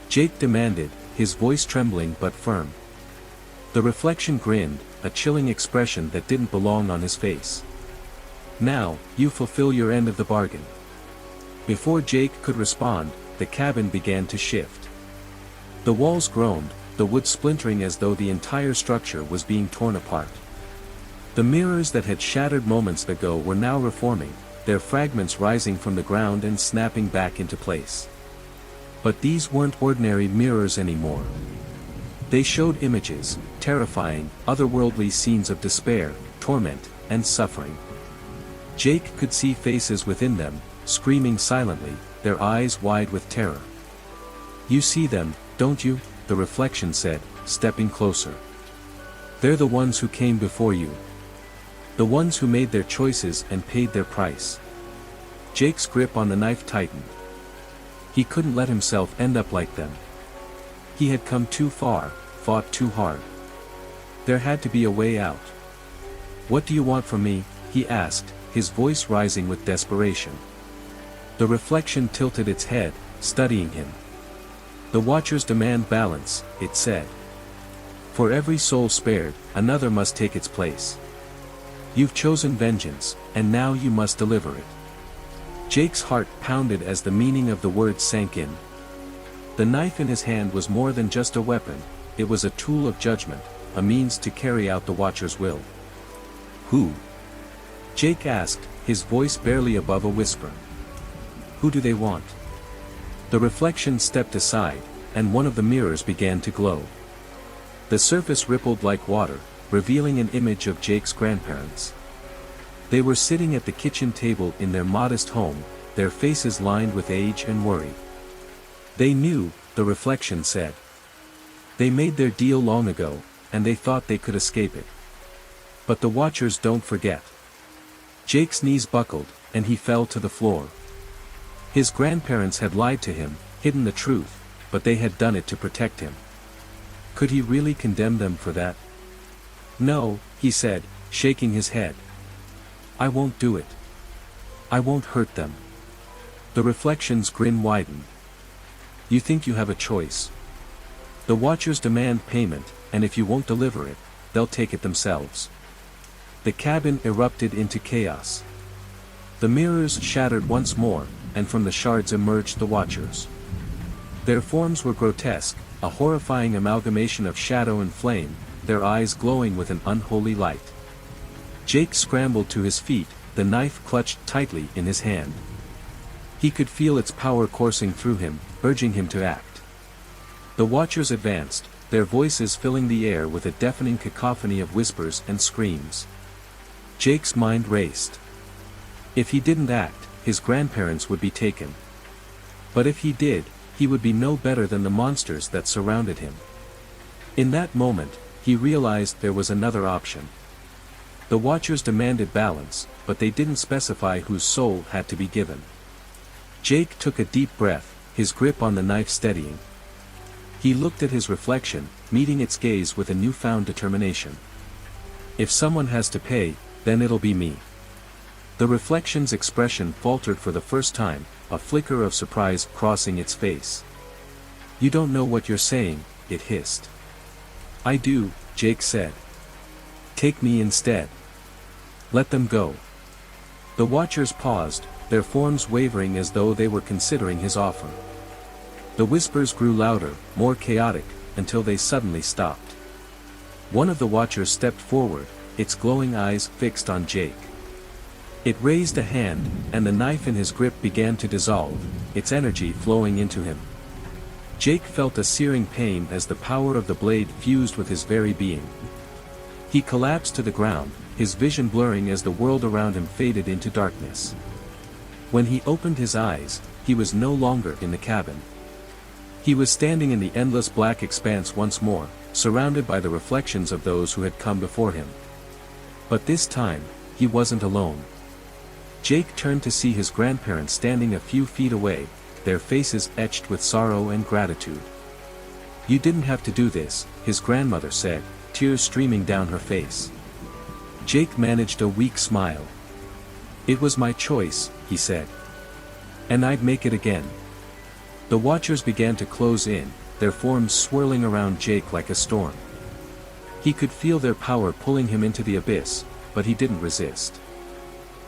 Jake demanded, his voice trembling but firm. The reflection grinned, a chilling expression that didn't belong on his face. "Now, you fulfill your end of the bargain." Before Jake could respond, the cabin began to shift. The walls groaned, the wood splintering as though the entire structure was being torn apart. The mirrors that had shattered moments ago were now reforming, their fragments rising from the ground and snapping back into place. But these weren't ordinary mirrors anymore. They showed images, terrifying, otherworldly scenes of despair, torment, and suffering. Jake could see faces within them, screaming silently, their eyes wide with terror. "You see them, don't you?" the reflection said, stepping closer. "They're the ones who came before you. The ones who made their choices and paid their price." Jake's grip on the knife tightened. He couldn't let himself end up like them. He had come too far, fought too hard. There had to be a way out. "What do you want from me?" he asked, his voice rising with desperation. The reflection tilted its head, studying him. "The Watchers demand balance," it said. "For every soul spared, another must take its place. You've chosen vengeance, and now you must deliver it." Jake's heart pounded as the meaning of the words sank in. The knife in his hand was more than just a weapon, it was a tool of judgment, a means to carry out the Watcher's will. "Who?" Jake asked, his voice barely above a whisper. "Who do they want?" The reflection stepped aside, and one of the mirrors began to glow. The surface rippled like water, revealing an image of Jake's grandparents. They were sitting at the kitchen table in their modest home, their faces lined with age and worry. They knew, the reflection said. They made their deal long ago, and they thought they could escape it. But the Watchers don't forget. Jake's knees buckled, and he fell to the floor. His grandparents had lied to him, hidden the truth, but they had done it to protect him. Could he really condemn them for that? "No," he said, shaking his head. "I won't do it. I won't hurt them." The reflection's grin widened. "You think you have a choice? The Watchers demand payment, and if you won't deliver it, they'll take it themselves." The cabin erupted into chaos. The mirrors shattered once more, and from the shards emerged the Watchers. Their forms were grotesque, a horrifying amalgamation of shadow and flame, their eyes glowing with an unholy light. Jake scrambled to his feet, the knife clutched tightly in his hand. He could feel its power coursing through him, urging him to act. The Watchers advanced, their voices filling the air with a deafening cacophony of whispers and screams. Jake's mind raced. If he didn't act, his grandparents would be taken. But if he did, he would be no better than the monsters that surrounded him. In that moment, he realized there was another option. The Watchers demanded balance, but they didn't specify whose soul had to be given. Jake took a deep breath, his grip on the knife steadying. He looked at his reflection, meeting its gaze with a newfound determination. If someone has to pay, then it'll be me. The reflection's expression faltered for the first time, a flicker of surprise crossing its face. "You don't know what you're saying," it hissed. "I do," Jake said. "Take me instead. Let them go." The Watchers paused, their forms wavering as though they were considering his offer. The whispers grew louder, more chaotic, until they suddenly stopped. One of the Watchers stepped forward, its glowing eyes fixed on Jake. It raised a hand, and the knife in his grip began to dissolve, its energy flowing into him. Jake felt a searing pain as the power of the blade fused with his very being. He collapsed to the ground, his vision blurring as the world around him faded into darkness. When he opened his eyes, he was no longer in the cabin. He was standing in the endless black expanse once more, surrounded by the reflections of those who had come before him. But this time, he wasn't alone. Jake turned to see his grandparents standing a few feet away, their faces etched with sorrow and gratitude. "You didn't have to do this," his grandmother said, tears streaming down her face. Jake managed a weak smile. "It was my choice," he said. "And I'd make it again." The Watchers began to close in, their forms swirling around Jake like a storm. He could feel their power pulling him into the abyss, but he didn't resist.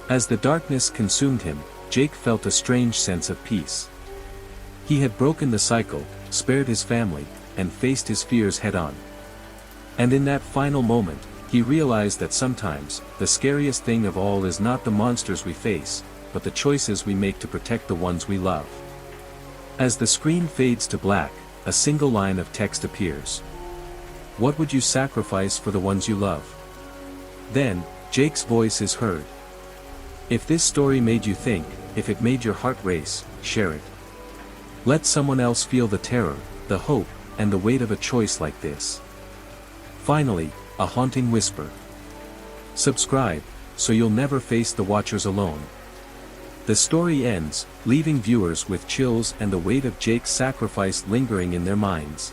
As the darkness consumed him, Jake felt a strange sense of peace. He had broken the cycle, spared his family, and faced his fears head-on. And in that final moment, he realized that sometimes, the scariest thing of all is not the monsters we face, but the choices we make to protect the ones we love. As the screen fades to black, a single line of text appears. "What would you sacrifice for the ones you love?" Then, Jake's voice is heard. "If this story made you think, if it made your heart race, share it. Let someone else feel the terror, the hope, and the weight of a choice like this. Finally, a haunting whisper. Subscribe, so you'll never face the watchers alone. The story ends, leaving viewers with chills and the weight of Jake's sacrifice lingering in their minds.